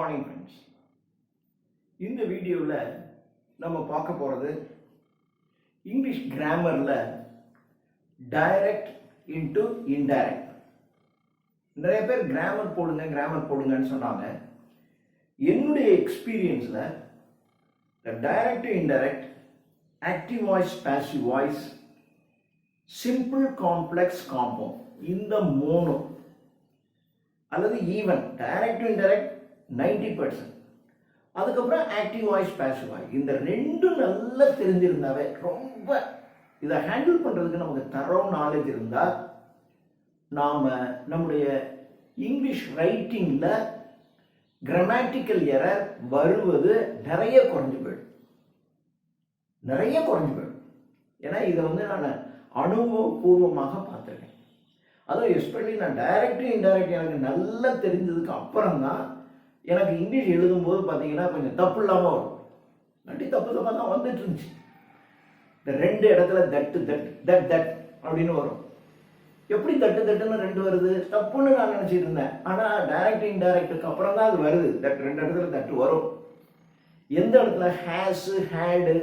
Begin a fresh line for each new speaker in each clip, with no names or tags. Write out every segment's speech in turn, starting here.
morning friends. இந்த வீடியோவில் நம்ம பார்க்க போகிறது இங்கிலீஷ் கிராமரில் டைரக்ட் இன்டு இன்டைரக்ட். நிறைய பேர் கிராமர் போடுங்கன்னு சொன்னாங்க. என்னுடைய எக்ஸ்பீரியன்ஸில் direct indirect, active voice, passive voice, simple, complex, compound, இந்த மூணு அல்லது ஈவன் டைரக்ட் இன்டைரக்ட் 90%, அதுக்கப்புறம் ஆக்டிவ் வாய்ஸ், பாசிவ் வாய்ஸ், இந்த ரெண்டும் நல்லா தெரிஞ்சிருந்தாவே, ரொம்ப இதை ஹேண்டில் பண்ணுறதுக்கு நமக்கு தரோவ் நாலேஜ் இருந்தால் நாம் நம்முடைய இங்கிலீஷ் ரைட்டிங்கில் கிராமட்டிக்கல் எரர் வருவது நிறைய குறைஞ்சு போயிடும். ஏன்னா இதை நான் அனுபவபூர்வமாக பார்த்துருக்கேன். அதுவும் எஸ்பெஷலி நான் டைரக்ட் இன்டைரக்ட் எனக்கு நல்லா தெரிஞ்சதுக்கு அப்புறம் தான் எனக்கு இங்கிலீஷ் எழுதும்போது பார்த்தீங்கன்னா கொஞ்சம் தப்பு இல்லாமல் வரும். இல்லாட்டி தப்பு தான் வந்துட்டு இருந்துச்சு. இந்த ரெண்டு இடத்துல தட் அப்படின்னு வரும். எப்படி தட்டுன்னு ரெண்டு வருது தப்புன்னு நான் நினச்சிட்டு இருந்தேன். ஆனால் டைரக்ட் இன்டைரக்டுக்கு அப்புறம் தான் அது வருது. ரெண்டு இடத்துல தட்டு வரும். எந்த இடத்துல ஹேஸு, ஹேடு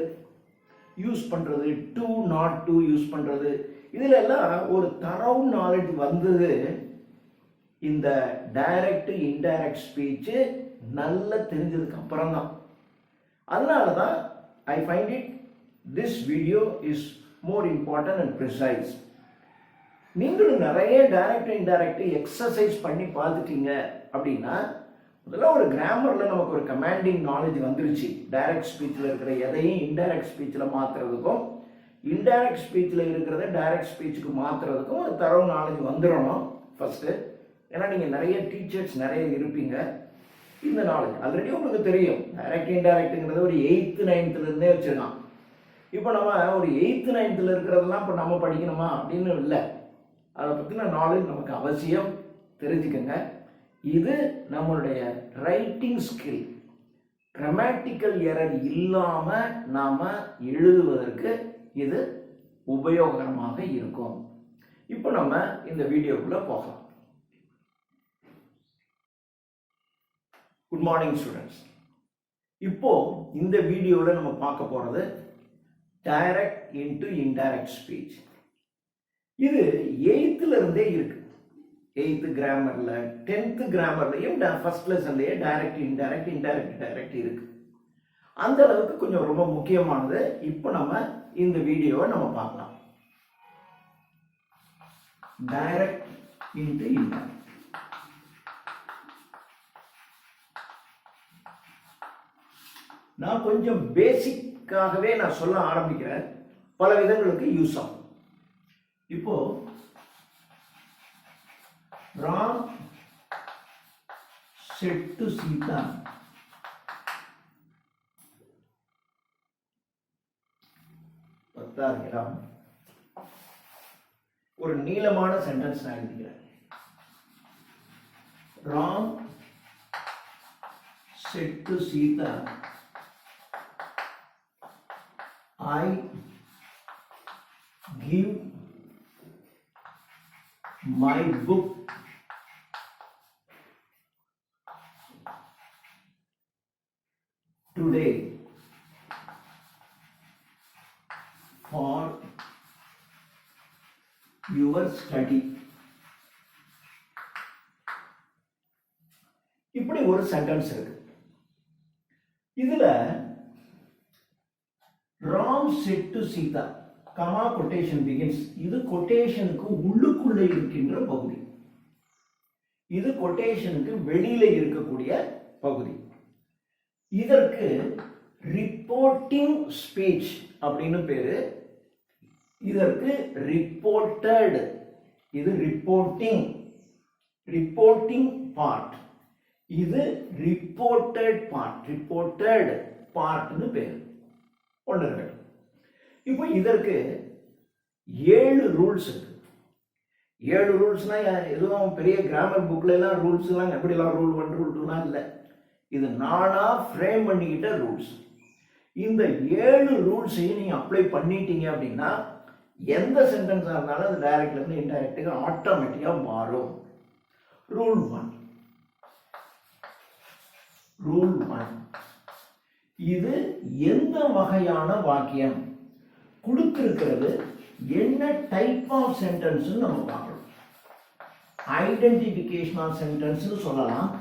யூஸ் பண்ணுறது, டு, நாட் டு யூஸ் பண்ணுறது, இதில் எல்லாம் ஒரு தரோவ் நாலேஜ் வந்தது இந்த டைரக்ட் இன்டைரக்ட் ஸ்பீச்சு நல்லா தெரிஞ்சதுக்கு அப்புறம் தான். அதனால தான் I find it this video is more important and precise. நீங்களும் நிறைய டைரக்ட் இன்டைரக்ட் எக்ஸசைஸ் பண்ணி பார்த்துட்டீங்க அப்படின்னா, முதல்ல ஒரு கிராமரில் நமக்கு ஒரு கமாண்டிங் நாலேஜ் வந்துருச்சு. டைரக்ட் ஸ்பீச்சில் இருக்கிற எதையும் இன்டைரக்ட் ஸ்பீச்சில் மாற்றுறதுக்கும், இன்டைரக்ட் ஸ்பீச்சில் இருக்கிறத டைரக்ட் ஸ்பீச்சுக்கு மாற்றுறதுக்கும் ஒரு தரோவ் நாலேஜ் வந்துடணும் ஃபஸ்ட்டு. ஏன்னா நீங்கள் நிறைய டீச்சர்ஸ் நிறைய இருப்பீங்க. இந்த நாலேஜ் ஆல்ரெடி உங்களுக்கு தெரியும். டைரக்ட் இன்டைரக்ட்டுங்கிறத ஒரு 8th 9th வச்சுருக்கான். இப்போ நம்ம ஒரு 8th 9th இருக்கிறதெல்லாம் இப்போ நம்ம படிக்கணுமா அப்படின்னு இல்லை. அதை பற்றின நாலேஜ் நமக்கு அவசியம் தெரிஞ்சுக்கங்க. இது நம்மளுடைய ரைட்டிங் ஸ்கில், கிராமட்டிக்கல் எரர் இல்லாமல் நாம் எழுதுவதற்கு இது உபயோகரமாக இருக்கும். இப்போ நம்ம இந்த வீடியோக்குள்ள போகலாம். Good morning students. இப்போ இந்த வீடியோவில் நம்ம பார்க்க போகிறது டைரக்ட் இன்டு இன்டைரக்ட் ஸ்பீச். இது 8th இருந்தே இருக்கு. 8th கிராமர்ல, 10th கிராமர்லையும் ஃபர்ஸ்ட் லெசன்லயே டைரக்ட் இன்டைரக்ட் இருக்கு. அந்த அளவுக்கு கொஞ்சம் ரொம்ப முக்கியமானது. இப்போ நம்ம இந்த வீடியோவை நம்ம பார்க்கலாம். Direct into indirect. நான் கொஞ்சம் பேசிக்காகவே நான் சொல்ல ஆரம்பிக்கிறேன். பல விதங்களுக்கு யூஸ் ஆகும். இப்போ Ram said to Sita, ஒரு நீளமான சென்டென்ஸ் நான் எழுதிக்கிறேன். Ram said to Sita, I give my book today for your study. இப்படி ஒரு சென்டென்ஸ் இருக்கு. இதுல Ram said to Sita, comma quotation begins. இது கொட்டேஷனுக்கு உள்ளுக்குள்ளே இருக்கின்ற பகுதி. இது கொட்டேஷனுக்கு வெளியில இருக்கக்கூடிய பகுதி. இதற்கு ரிப்போர்ட்டிங் ஸ்பீச் அப்படின்னு பேரு. இதற்கு ரிப்போர்ட்டட், இது ரிப்போர்ட்டிங் பார்ட், இது ரிப்போர்ட்டட் பார்ட்னு பேரு. ஒன்று. இப்போ இதற்கு 7 ரூல்ஸ் இருக்கு. 7 ரூல்ஸ்னா எதுவும் பெரிய கிராமர் புக்ல எல்லாம் ரூல்ஸ் எல்லாம் எப்படிலாம் ரூல் 1 ரூல் 2 இல்லை. இது நானா ஃப்ரேம் பண்ணிக்கிட்ட ரூல்ஸ். இந்த 7 ரூல்ஸையும் நீங்க அப்ளை பண்ணிட்டீங்க அப்படின்னா எந்த சென்டென்ஸா இருந்தாலும் அது டைரக்ட்ல இருந்து இன்டைரக்ட்டுக்கு ஆட்டோமேட்டிக்கா மாறும். ரூல் 1. ரூல் 1. இது எந்த வகையான வாக்கியம் கொடுத்திருக்கிறது, என்ன டைப் ஆஃப் சென்டென்ஸ் நம்ம பார்க்கணும். ஐடென்டிபிகேஷன் ஆஃப் சென்டென்ஸ் சொல்லலாம்.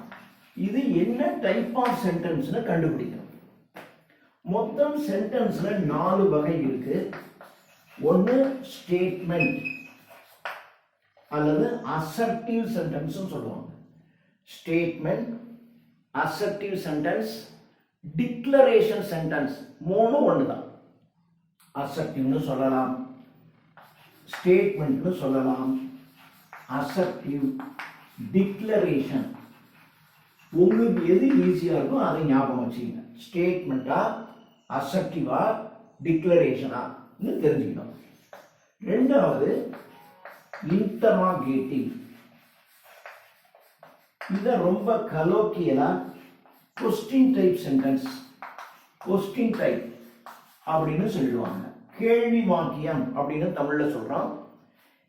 இது என்ன டைப் ஆஃப் சென்டென்ஸ் கண்டுபிடிக்கணும். மொத்தம் சென்டென்ஸ்ல 4 வகை இருக்கு. ஒன்னு ஸ்டேட்மெண்ட் அல்லது அசர்ட்டிவ் சென்டென்ஸ் சொல்லுவாங்க. Statement, assertive sentence, declaration sentence, மூணும் ஒண்ணுதான். அசர்ட்டிவ்னு சொல்லலாம், ஸ்டேட்மெண்ட்னு சொல்லலாம், அசர்ட்டிவ், டிக்ளரேஷன். உங்களுக்கு எது ஈஸியா இருக்கும் அதை ஞாபகம் வச்சுக்கங்க. ஸ்டேட்மெண்டா, அசர்ட்டிவா, டிக்ளரேஷனா தெரிஞ்சுக்கணும். ரெண்டாவது இன்டராகேட்டிவ். இத ரொம்ப கலோக்கியலா question type sentence, question type அப்படின்னு சொல்லுவாங்க. கேள்வி வாக்கியம் அப்படின்னு தமிழ்ல சொல்றோம்.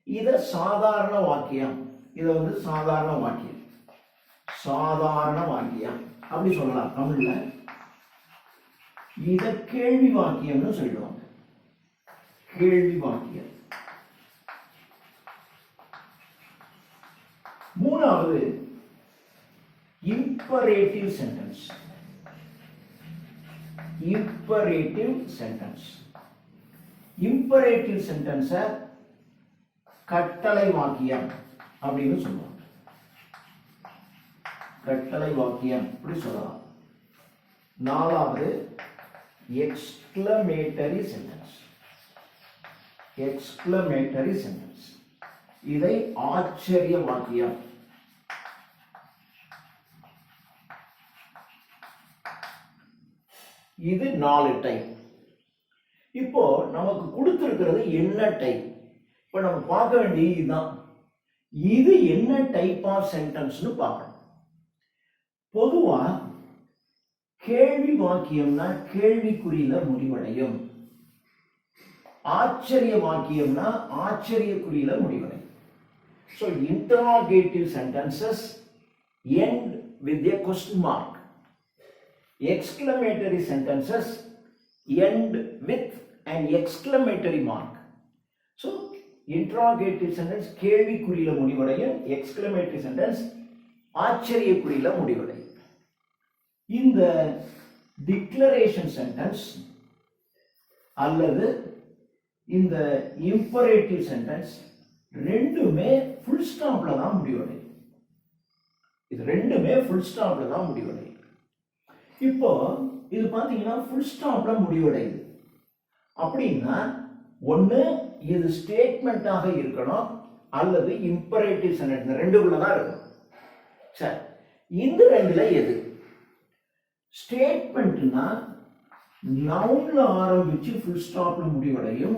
இத சாதாரண வாக்கியம், இத சாதாரண வாக்கியம், சாதாரண வாக்கியம் அப்படி சொல்லலாம் தமிழ்ல. இத கேள்வி வாக்கியம்னு சொல்லுவாங்க. கேள்வி வாக்கியம். மூணாவது imperative sentence. imperative sentence. imperative sentence கட்டளை வாக்கியம் அப்படின்னு சொல்லுவாங்க. கட்டளை வாக்கியம் அப்படி சொல்லலாம். நாலாவது exclamatory sentence. exclamatory sentence. இதை ஆச்சரிய வாக்கியம். இது 4 டைப். இப்போ நமக்கு கொடுத்திருக்கிறது என்ன டைப்? இப்போ நம்ம பார்க்க வேண்டியது இதுதான். இது என்ன டைப் ஆஃப் சென்டென்ஸ்னு பார்க்கணும். பொதுவா கேள்வி வாக்கியம்னா கேள்விக்குறியில முடிவடையும். ஆச்சரிய வாக்கியம்னா ஆச்சரியக்குறியில முடிவடையும். So interrogative sentences end with a question mark. Exclamatory sentences end with an exclamatory mark. So interrogative sentence கேள்விக்குறியில முடிவடையும், exclamatory sentence ஆச்சரியக்குறியில முடிவடையும். இந்த declaration sentence அல்லது இந்த imperative sentence ரெண்டுமே ஃபுல் ஸ்டாப்ல தான் முடிவடையும். இது ரெண்டுமே ஃபுல் ஸ்டாப்ல தான் முடிவடையும். இப்போ இது பாத்தீங்கன்னா ஃபுல் ஸ்டாப்ல முடிவடையுது அப்படின்னா ஒண்ணு இது ஸ்டேட்மெண்டாக இருக்கணும் அல்லது இம்பரேட்டிவ் சென்டென்ஸ், ரெண்டுக்குள்ள தான் இருக்கணும். சரி, இந்த ரெண்டுல எது? ஸ்டேட்மெண்ட்னா நவுன்ல ஆரம்பிச்சு ஃபுல் ஸ்டாப்ல முடிவடையும்.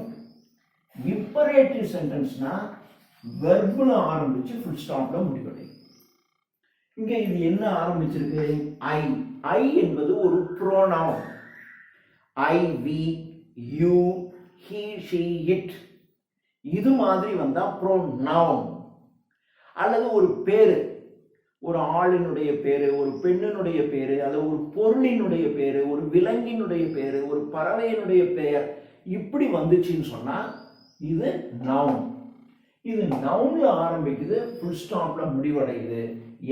இம்பரேட்டிவ் சென்டென்ஸ்னா வெர்ப்ல ஆரம்பிச்சு ஃபுல் ஸ்டாப்ல முடிவடையும். இங்க இது என்ன ஆரம்பிச்சிருக்கு? ஐ. ஐ என்பது ஒரு pronoun. I, we, you, he, she, it இது மாதிரி வந்தா ப்ரோனவுன். அல்லது ஒரு பேரு, ஒரு ஆளினுடைய பேரு, ஒரு பெண்ணினுடைய பேரு, அல்லது ஒரு பொருளினுடைய பேரு, ஒரு விலங்கினுடைய பேரு, ஒரு பறவையினுடைய பெயர் இப்படி வந்துச்சுன்னு சொன்னா இது நவுன். இது நவுன்ல ஆரம்பிக்குது, ஃபுல் ஸ்டாப்ல முடிவடையுது.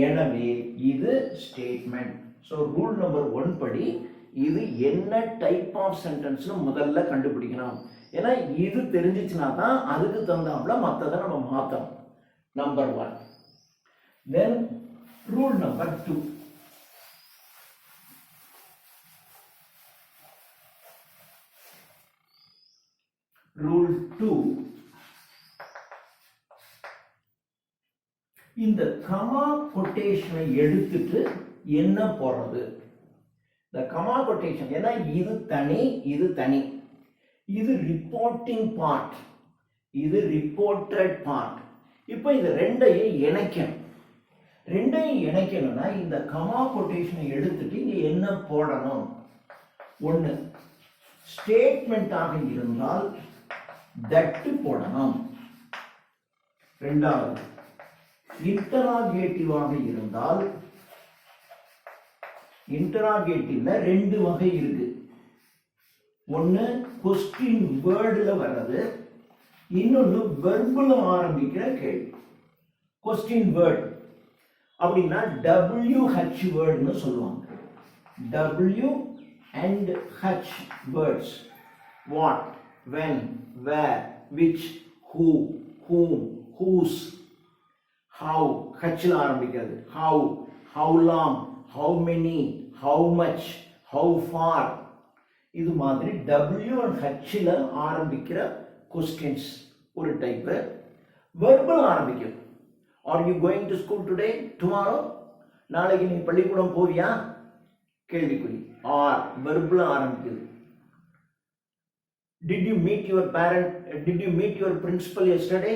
எனவே இது ஸ்டேட்மெண்ட். ஸோ ரூல் நம்பர் 1 படி இது என்ன டைப் ஆஃப் சென்டென்ஸ் முதல்ல கண்டுபிடிக்கணும். ஏன்னா இது தெரிஞ்சிச்சுன்னா தான் அதுக்கு தகுந்தாப்புல மற்றதை நம்ம மாற்றணும். நம்பர் 1. தென் ரூல் நம்பர் 2. ரூல் 2. இந்த கமா கொட்டேஷனை எடுத்துட்டு என்ன போடுறது? இந்த கமா கொட்டேஷன், ஏன்னா இது தனி, இது தனி. இது ரிப்போர்ட்டிங் பார்ட், இது ரிப்போர்ட்டட் பார்ட். இப்போ இது ரெண்டையும் இணைக்கணும். ரெண்டையும் இணைக்கணும்னா இந்த கமா கொட்டேஷனை எடுத்துட்டு இங்க என்ன போடணும்? ஒண்ணு ஸ்டேட்மெண்டாக இருந்தால் தட் போடணும். ரெண்டாவது இன்டராகேட்டிவாக இருந்தால் இன்டராகேட்டிவ்ல ரெண்டு வகை இருக்கு. ஒன்று கொஸ்டின் வேர்டில் வர்றது, இன்னொன்று வெர்பில் ஆரம்பிக்கிற கேள்வி. கொஸ்டின் வேர்ட் அப்படின்னா WH வேர்டுன்னு சொல்லுவாங்க. W and H words. What, when, where, which, who, whom, whose, how, H'ல ஆரம்பிக்கிறது. How long, how many, how much, how far. இது மாதிரி W and H'ல ஆரம்பிக்கிற questions ஒரு டைப். வெர்பல் ஆரம்பிக்கும். Are you going to school today? Tomorrow? நாளைக்கு நீ பள்ளிக்கூடம் போவியா? கேள்விக்குறி. ஆர் வெர்பல் ஆரம்பிக்குது. Did you meet your parent? Did you meet your principal yesterday?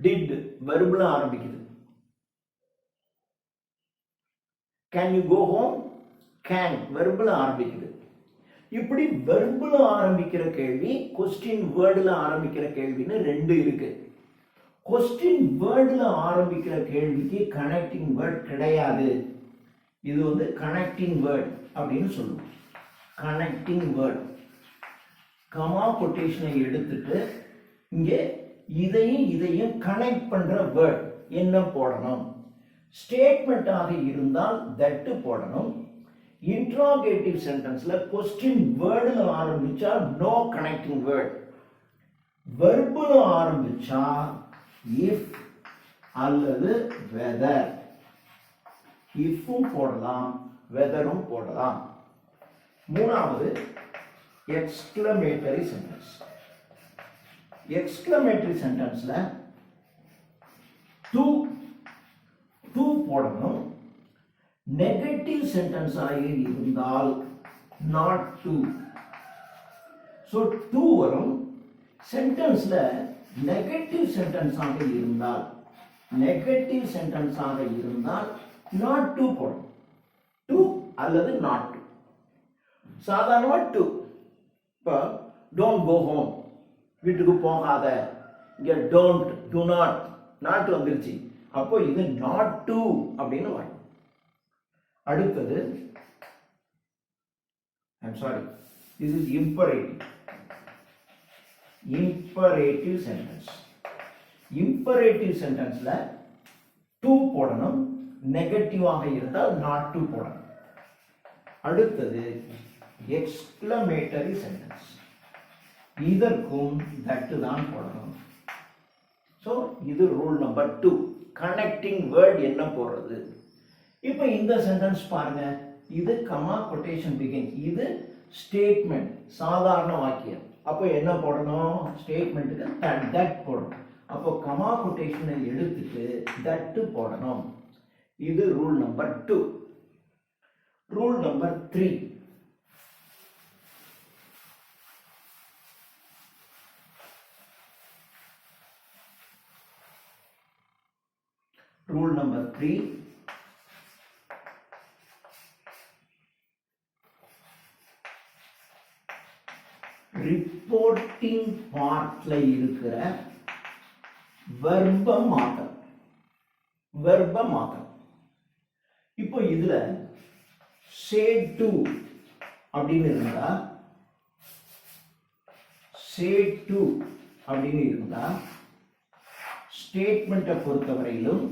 Did verbal ஆரம்பிக்குது. Can you go home? Can verbal ஆரம்பிக்குது. இப்படி வெர்பல் ஆரம்பிக்கிற கேள்வி, கொஸ்டின் வேர்டில் ஆரம்பிக்கிற கேள்வின்னு ரெண்டு இருக்கு. கொஸ்டின் வேர்டில் ஆரம்பிக்கிற கேள்விக்கு கனெக்டிங் வேர்ட் கிடையாது. இது வந்து கனெக்டிங் வேர்ட் அப்படின்னு சொல்லுவோம். கனெக்டிங் வேர்ட் கமா கொட்டேஷனை எடுத்துட்டு இங்கே இதையும் கனெக்ட் பண்ற வேர்ட் என்ன போடணும். ஸ்டேட்மெண்ட்டாக இருந்தால் தட் போடணும். இன்ட்ராகேட்டிவ் சென்டென்ஸ்ல கொஸ்டின் வேர்டில் ஆரம்பிச்சா நோ கனெக்டிங் வேர்ட். வெர்பல் ஆரம்பிச்சா இஃப் அல்லது வெதர். இஃப்பும் போடலாம், வெதரும் போடலாம். மூணாவது எக்ஸ்கிளமேட்டரி சென்டென்ஸ். எக்ஸ்கிளமேட்டரி சென்டென்ஸ்ல டு போடணும். நெகட்டிவ் சென்டென்ஸ் ஆகி இருந்தால் நாட் டு. ஸோ டு வரும். சென்டென்ஸ்ல நெகட்டிவ் சென்டென்ஸ் ஆக இருந்தால் நாட் டு போடணும். டு அல்லது நாட் டு. சாதாரணமா டு. இப்போ டோன்ட் கோ ஹோம், வீட்டுக்கு போகாத. இங்க டோன்ட், டு நாட், நாட் வந்துருச்சு. அப்போ இது நாட் டு அப்படின்னு வரும். அடுத்தது this is imperative sentence. imperative sentenceல டு போடணும். நெகட்டிவாக இருந்தால் நாட் டு போடணும். அடுத்தது எக்ஸ்கிளமேட்டரி சென்டென்ஸ். இதற்கும் தட் தான் போடணும். ஸோ இது ரூல் நம்பர் 2. கனெக்டிங் வேர்ட் என்ன போடுறது. இப்போ இந்த சென்டென்ஸ் பாருங்க. இது கமா கொட்டேஷன் பிகின். இது ஸ்டேட்மெண்ட், சாதாரண வாக்கியம். அப்போ என்ன போடணும்? ஸ்டேட்மெண்ட்டுக்கு தட் போடணும். அப்போ கமா கொட்டேஷனை எடுத்துட்டு தட் போடணும். இது rule number 2. Rule number 3. Rule number 3. Reporting பார்ட்ல இருக்கிற வெர்ப மாத்தம். இப்போ இதுல say to அப்படின்னு இருந்தா ஸ்டேட்மெண்ட்டை பொறுத்தவரையிலும்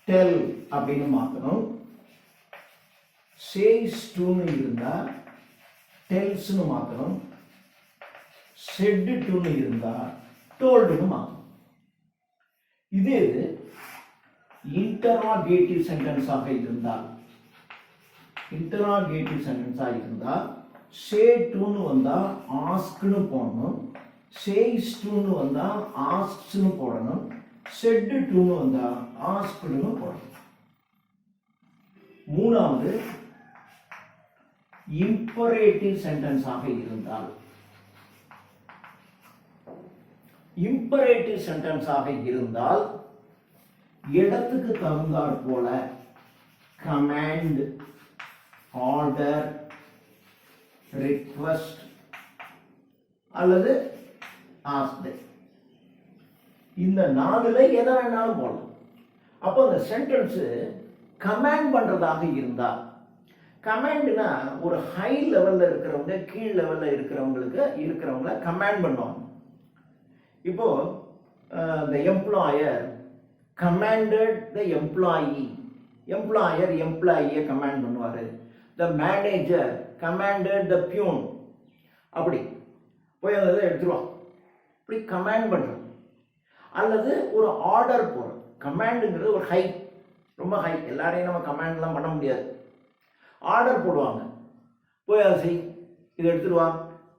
tell அப்படின்னு மாத்தணும். says to இருந்தா tells னு மாத்தணும். said to இருந்தா told னு மாத்தணும். இதே இன்டராகேட்டிவ் சென்டென்ஸ் ஆக இருந்தால் say to னு வந்தா ask னு போடணும். says to னு வந்தா asks னு போடணும். said to னு வந்தா asked னு போடணும். மூணாவது imperative சென்டென்ஸ் ஆக இருந்தால் இடத்துக்கு தகுந்தாற் போல கமாண்ட், ஆர்டர், ரிக்வெஸ்ட் அல்லது ஆஸ்க்ட், இந்த 4ல எதை வேணாலும் போடலாம். அப்போ அந்த சென்டென்ஸ் கமாண்ட் பண்றதாக இருந்தா, கமாண்ட்னா ஒரு ஹை லெவல்ல இருக்கிறவங்க கீழ் லெவல்ல இருக்கிறவங்கள கமாண்ட் பண்ணுவாங்க. இப்போ the employer commanded the employee, employer எம்ப்ளாயியை கமாண்ட் பண்ணுவாரு. the manager commanded the peon, அப்படி போய் அந்த இதை எடுத்துருவான். இப்படி கமாண்ட் பண்றது அல்லது ஒரு ஆர்டர் போடுறது. கமாண்டுங்கிறது ஒரு ஹை, ரொம்ப ஹை, எல்லாரையும் நம்ம கமாண்ட்லாம் பண்ண முடியாது. ஆர்டர் போடுவாங்க, போய் அதை செய், இதை எடுத்துருவா.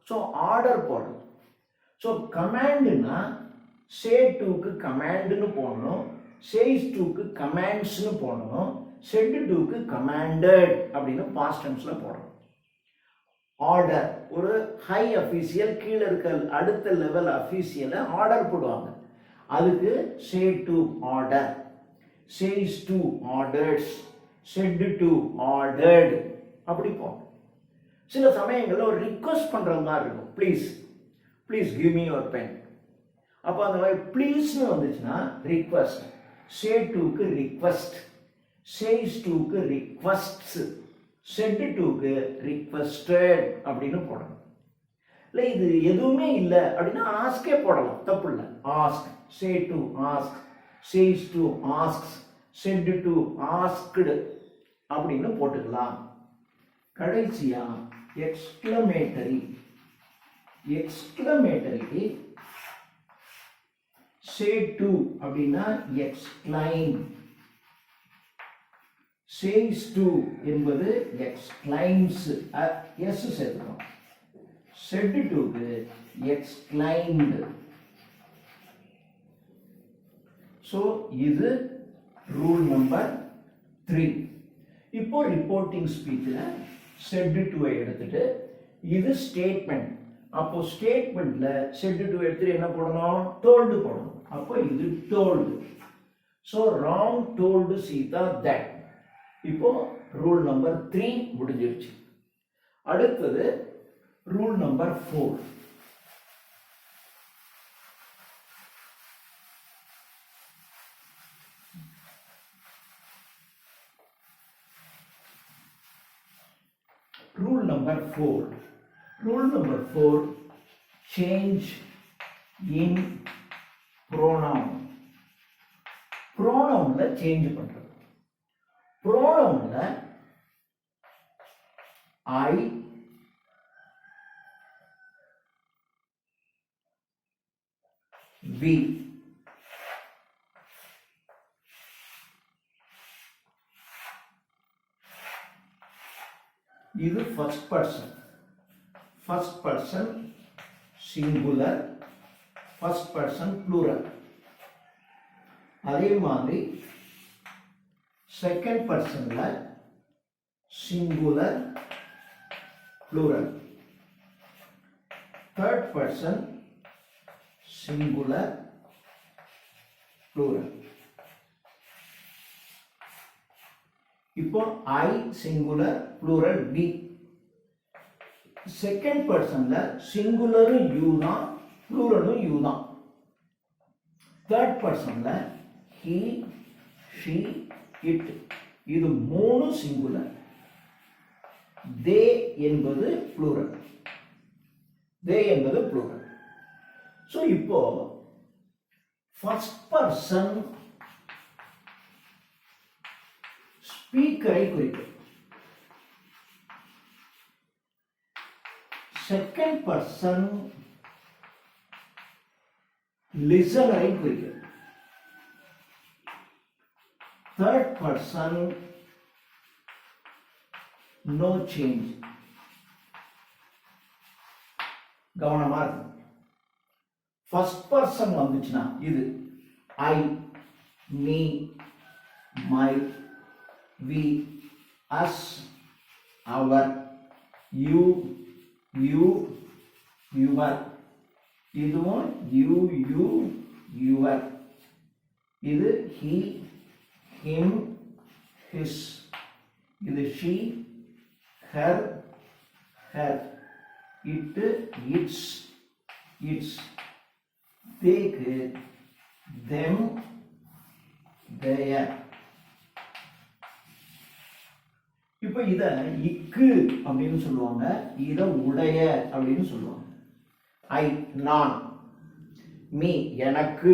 ஸோ ஆர்டர் போடுறது. ஸோ கமாண்டுன்னா சே டூக்கு கமாண்டுன்னு போடணும், சேஸ் டூக்கு கமாண்ட்ஸ்னு போடணும், செட் டூக்கு கமாண்டட் அப்படின்னு பாஸ்ட் டென்ஸில் போடணும். ஆர்டர் ஒரு ஹை அஃபீஷியல் கீழே இருக்க அடுத்த லெவல் அஃபீஷியலை ஆர்டர் போடுவாங்க. அதுக்கு say to order, says to orders, said to ordered அப்படி போகும். சில சமயங்களில் ஒரு ரிக்வஸ்ட் பண்ணுற மாதிரி இருக்கும். Please please give me your pen. அப்போ அந்த மாதிரி ப்ளீஸ்னு வந்துச்சுன்னா ரிக்வஸ்ட், சே டூக்கு ரிக்வஸ்ட், சேஸ் டூக்கு ரிக்வஸ்ட்ஸ், செட் டூக்கு ரிக்வஸ்டட் அப்படின்னு போடணும். இல்லை இது எதுவுமே இல்லை அப்படின்னா ஆஸ்கே போடலாம், தப்பு இல்லை. Ask, say to ask, says to asks, set to asked அப்படின்னு போட்டுக்கலாம். கடைசியா எக்ஸ்க்ளமேட்டரி, எக்ஸ்க்ளமேட்டரிக்கு சே டு அப்படின்னா எக்ஸ்க்ளைம், சேஸ் டு என்பது எக்ஸ்க்ளைம்ஸ், எஸ் சேர்த்துக்கணும். செட் டுக்கு எக்ஸ்க்ளைம்டு. ஸோ இது ரூல் நம்பர் 3. இப்போ ரிப்போர்ட்டிங் ஸ்பீச்சில் செட் டுவை எடுத்துட்டு இது ஸ்டேட்மெண்ட். அப்போ ஸ்டேட்மெண்ட்ல செட் டு எடுத்துட்டு என்ன போடணும், டோல்டு போடணும். அப்போ இது told. So wrong told Sita that. இப்போ ரூல் நம்பர் 3 முடிஞ்சிருச்சு. அடுத்தது rule number 4. Rule number 4. Rule number 4, change in pronoun. Pronounல change பண்றது. Pronounல I, we, இது first person, first person singular, first person plural. அதே மாதிரி செகண்ட் பர்சன்ல singular plural, third person singular plural. இப்போ ஐ சிங்குலர் ப்ளூரல் பி. செகண்ட் பர்சன்ல சிங்குலரும் யூ தான், ப்ளூரலும் யூ தான். தேர்ட் பர்சன்ல ஹி, ஷி, இட், இது மூணு சிங்குலர். தே என்பது ப்ளூரல், தே என்பது ப்ளூரல். ஸோ இப்போ ஃபர்ஸ்ட் பர்சன் ஸ்பீக்கரை குறிக்கும், செகண்ட் பர்சன் லிசனரை குறிக்கும், தேர்ட் பர்சன் நோ சேஞ்ச். கவனமா இருக்கும். ஃபர்ஸ்ட் பர்சன் வந்துச்சுன்னா இது I, me, my, we, us, our, you, you, your, இதுவும் you, you, your, இது he, him, his, இது she, her, her, it, its, its, take, them, their. இப்போ இத இக்கு அப்படின்னு சொல்லுவாங்க, இத உடைய அப்படின்னு சொல்லுவாங்க. ஐ நான், மீ எனக்கு,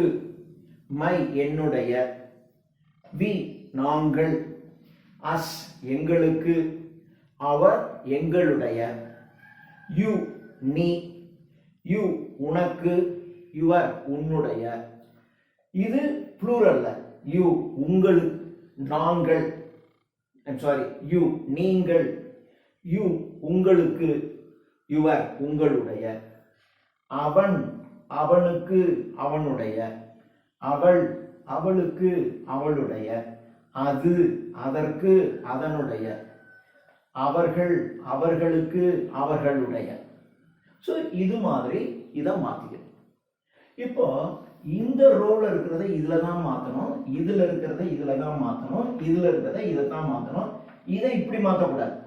மை என்னுடைய, வி நாங்கள், அஸ் எங்களுக்கு, அவர் எங்களுடைய, யூ நீ, யூ உனக்கு, யுவர் உன்னுடைய. இது ப்ளூரல்ல, யூ உங்கள், நாங்கள், சாரி யூ நீங்கள், யூ உங்களுக்கு, யுவர் உங்களுடைய, அவன் அவனுக்கு அவனுடைய, அவள் அவளுக்கு அவளுடைய, அது அதற்கு அதனுடைய, அவர்கள் அவர்களுக்கு அவர்களுடைய. ஸோ இது மாதிரி இதை மாற்றிக்கணும். இப்போ இந்த ரோல இருக்கிறத இதுல தான் மாற்றணும், இதுல இருக்கிறத இதுல தான் மாற்றணும், இதுல இருக்கிறத இதை தான் மாற்றணும். இதை இப்படி மாற்றக்கூடாது,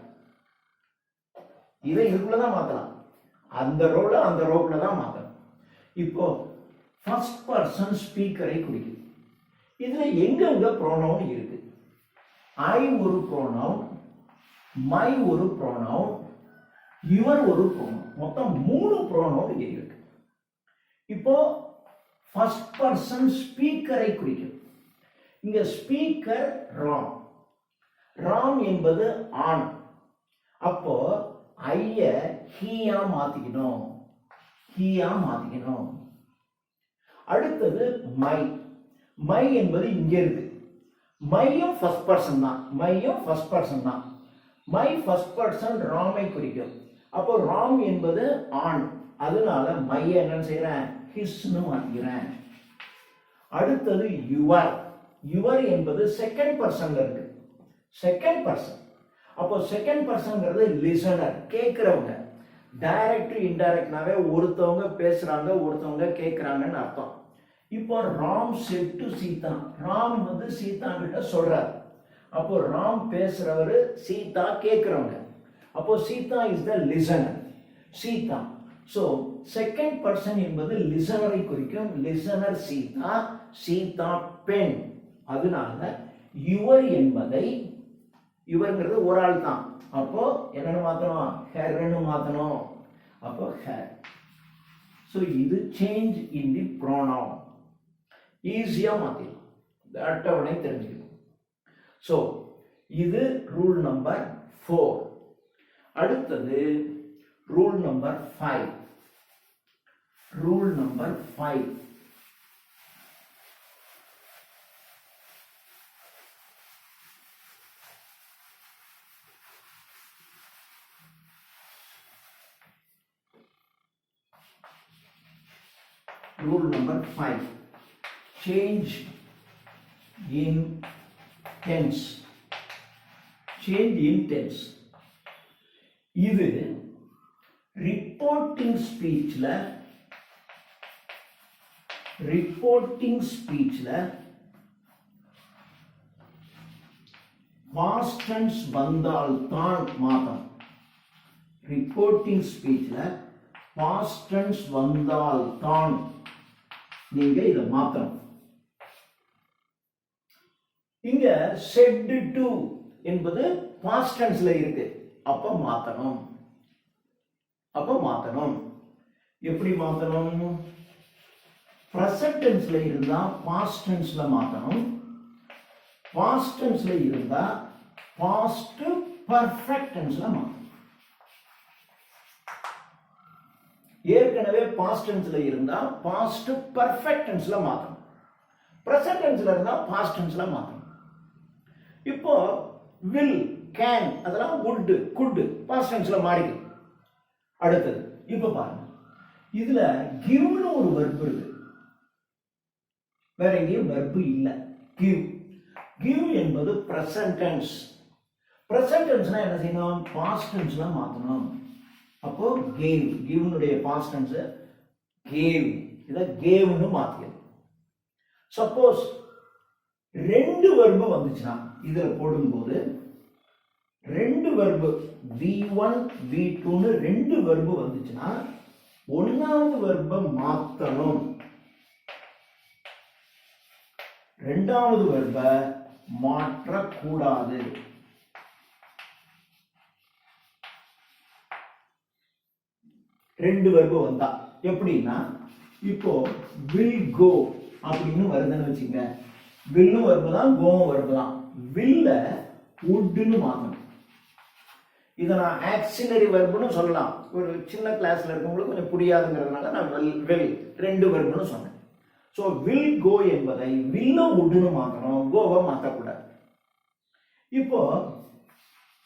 இதை இதுக்குள்ளதான் மாற்றலாம், அந்த ரோல அந்த ரோக்குள்ள தான் மாற்றணும். இப்போ ஃபர்ஸ்ட் பர்சன் ஸ்பீக்கரை குறிக்கும். இதுல எங்கெங்க ப்ரோனவுன் இருக்கு? ஐ ஒரு ப்ரோனவுன், மை ஒரு ப்ரோனவுன், யுவர் ஒரு ப்ரோனவுன், மொத்தம் 3 ப்ரோனவுன் இருக்கு. இப்போ ஃபர்ஸ்ட் பர்சன் ஸ்பீக்கரை குறிக்கும். இங்க ஸ்பீக்கர் ராம், ராம் என்பது ஆண். அப்போ ஐய ஹீயா மாத்திக்கணும், ஹீயா மாத்திக்கணும். அடுத்தது மை, மை என்பது இங்க இருக்கு. மையும் ஃபர்ஸ்ட் பர்சன் தான், மையும் ஃபர்ஸ்ட் பர்சன் தான். மை ஃபர்ஸ்ட் பர்சன் ராமை குறிக்கும். அப்போ ராம் என்பது ஆண், அதனால மைய என்ன செய்யறேன், ஹிஸ்னு மாத்திக்கிறேன். அடுத்தது யுவர், யுவர் என்பது செகண்ட் பர்சன்ல இருக்கு, செகண்ட் பர்சன். அப்போ செகண்ட் பர்சன்ங்கிறது லிசனர், கேட்கிறவங்க. டைரக்ட் இன்டைரக்ட்னாவே ஒருத்தவங்க பேசுறாங்க ஒருத்தவங்க கேட்கிறாங்கன்னு அர்த்தம். இப்போ ராம் செட் டு சீதா, ராம் வந்து சீதா கிட்ட சொல்றாரு. அப்போ ராம் பேசுறவரு, சீதா கேட்கிறவங்க. அப்போ Sita is the listener, Sita. So second person என்பது லிசனரை குறிக்கும். லிசனர் சீதா, சீதா பெண். அதனால யுவர் என்பதை, யுவர்ங்கிறது ஒரு ஆள் தான், அப்போ என்னன்னு மாத்தணும், ஹெர்னு மாத்தணும். அப்போ ஹெர். ஸோ இது சேஞ்ச் இன் தி ப்ரோனவுன், ஈஸியா மாத்திடலாம், இந்த அட்டவணை தெரிஞ்சுக்கணும். ஸோ இது ரூல் நம்பர் 4. அடுத்தது rule number 5. Rule number 5. Rule number 5. Change in tense. Change in tense. இது ரிப்போர்ட்டிங் ஸ்பீச்ல பாஸ்ட் டென்ஸ் வந்தால் தான் மாத்தணும். ரிப்போர்ட்டிங் ஸ்பீச்ல பாஸ்ட் டென்ஸ் வந்தால் தான் நீங்க இதை மாத்தணும். இங்க said to என்பது past tenseல இருக்கு, அப்ப மாத்தணும். எப்படி மாத்தணும்? present tenseல இருந்தா past tenseல மாத்தணும், past tenseல இருந்தா past perfect tenseல மாத்தணும். ஏற்கனவே past tenseல இருந்தா past perfect tenseல மாத்தணும், present tenseல இருந்தா past tenseல மாத்தணும். இப்போ will, can அதெல்லாம் would, could past tenseல மாறிடும். அடுத்தது இப்ப பாருங்க, இதுல giveன்னு ஒரு verb இருக்கு, வேற எங்கேயும் verb இல்ல. give என்பது present tense. present tenseனா என்ன செய்யணும், past tenseல மாத்தணும். அப்போ gave, giveனுடைய past tense gave, இத gaveன்னு மாத்திக்கணும். சப்போஸ் ரெண்டு verb வந்துச்சுன்னா இதுல போடும்போது, ரெண்டு verb V1 V2ன்னு ரெண்டு verb வந்துச்சுன்னா ஒன்னாவது verb மாத்தணும், ரெண்டாவது verb மாற்றக்கூடாது. ரெண்டு வெர்பு வந்தா எப்படின்னா இப்போ வில் கோ அப்படின்னு வருதுன்னு வச்சுங்க. வில்லும் வெர்பு தான், கோவும் வெர்பு தான். வில்ல வுட்னு மாத்தணும். இதை நான் ஆக்சிலரி வெர்புன்னு சொல்லலாம். ஒரு சின்ன கிளாஸ்ல இருக்கவங்களுக்கு கொஞ்சம் புரியாதுங்கிறதுனால நான் வில் ரெண்டு வெர்புன்னு சொன்னேன். ஸோ வில் கோ என்பதை வில்ல வுட்னு மாத்தணும், கோவை மாற்றக்கூடாது. இப்போ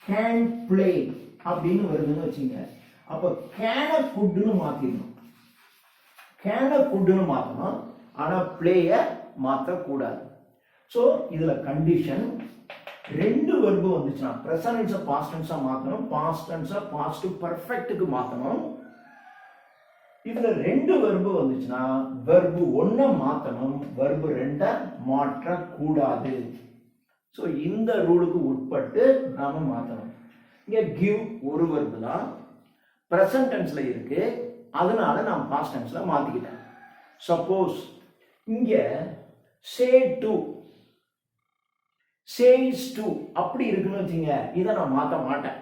கேன் பிளே அப்படின்னு வருதுன்னு வச்சுங்க. அப்போ கேன குட்னு மாத்திடணும். கேன குட்னு மாத்தணும், ஆனா பிளேய மாற்றக்கூடாது. ஸோ இதுல கண்டிஷன் ரெண்டு வெர்பு வந்துச்சுன்னா பிரசன்ட் டென்ஸை பாஸ்ட் டென்ஸா மாத்தணும், பாஸ்ட் டென்ஸை பாஸ்ட் பர்ஃபெக்ட்டுக்கு மாத்தணும். இதுல ரெண்டு வெர்பு வந்துச்சுன்னா வெர்பு ஒன்ன மாத்தணும், வெர்பு ரெண்ட மாற்றக்கூடாது. ஸோ இந்த ரூலுக்கு உட்பட்டு நாம மாத்தணும். இங்க கிவ் ஒரு வெர்பு தான், பிரசன்ட் டென்ஸ்ல இருக்கு, அதனால நான் பாஸ்ட் டென்ஸ்ல மாத்திக்கிட்டேன். சப்போஸ் இங்க சே டு சேஸ் டு அப்படி இருக்குன்னு வச்சுங்க, இதை நான் மாற்ற மாட்டேன்.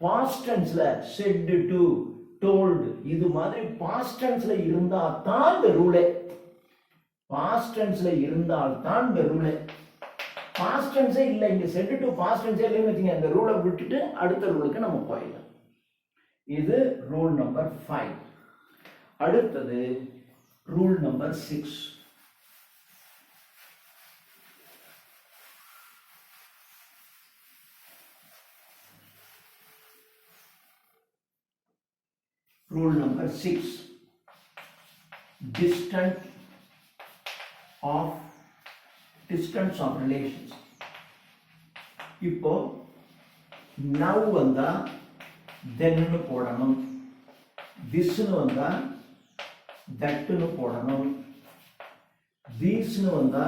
பாஸ்ட் டென்ஸ்ல செட் டு டோல்டு இது மாதிரி பாஸ்ட் டென்ஸ்ல இருந்தா தான் இந்த ரூலே. பாஸ்ட் டென்ஸ்ல இருந்தால் தான் இந்த ரூலே. பாஸ்ட் டென்ஸே இல்லை, இங்க செட் டு பாஸ்ட் டென்ஸே இல்லைன்னு வச்சுங்க, இந்த ரூலை விட்டுட்டு அடுத்த ரூலுக்கு நம்ம போயிடலாம். இது ரூல் நம்பர் 5. அடுத்தது rule number 6. Rule number 6, distance of relations. இப்போ now வந்தா then னு போடணும், this னு வந்தா that னு போடணும், these னு வந்தா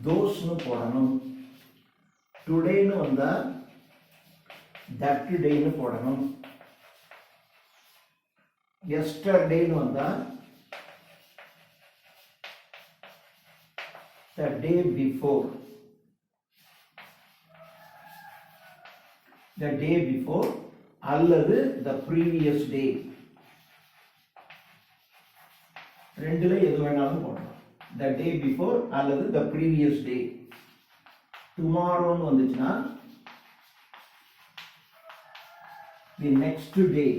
those னு போடணும், today னு வந்தா that day னு போடணும், yesterday னு வந்தா the day before, அல்லது the previous day. ரெண்டுல எது வேணாலும் போடலாம். the day before அல்லது the previous day. tomorrow னு வந்துச்சுன்னா the next day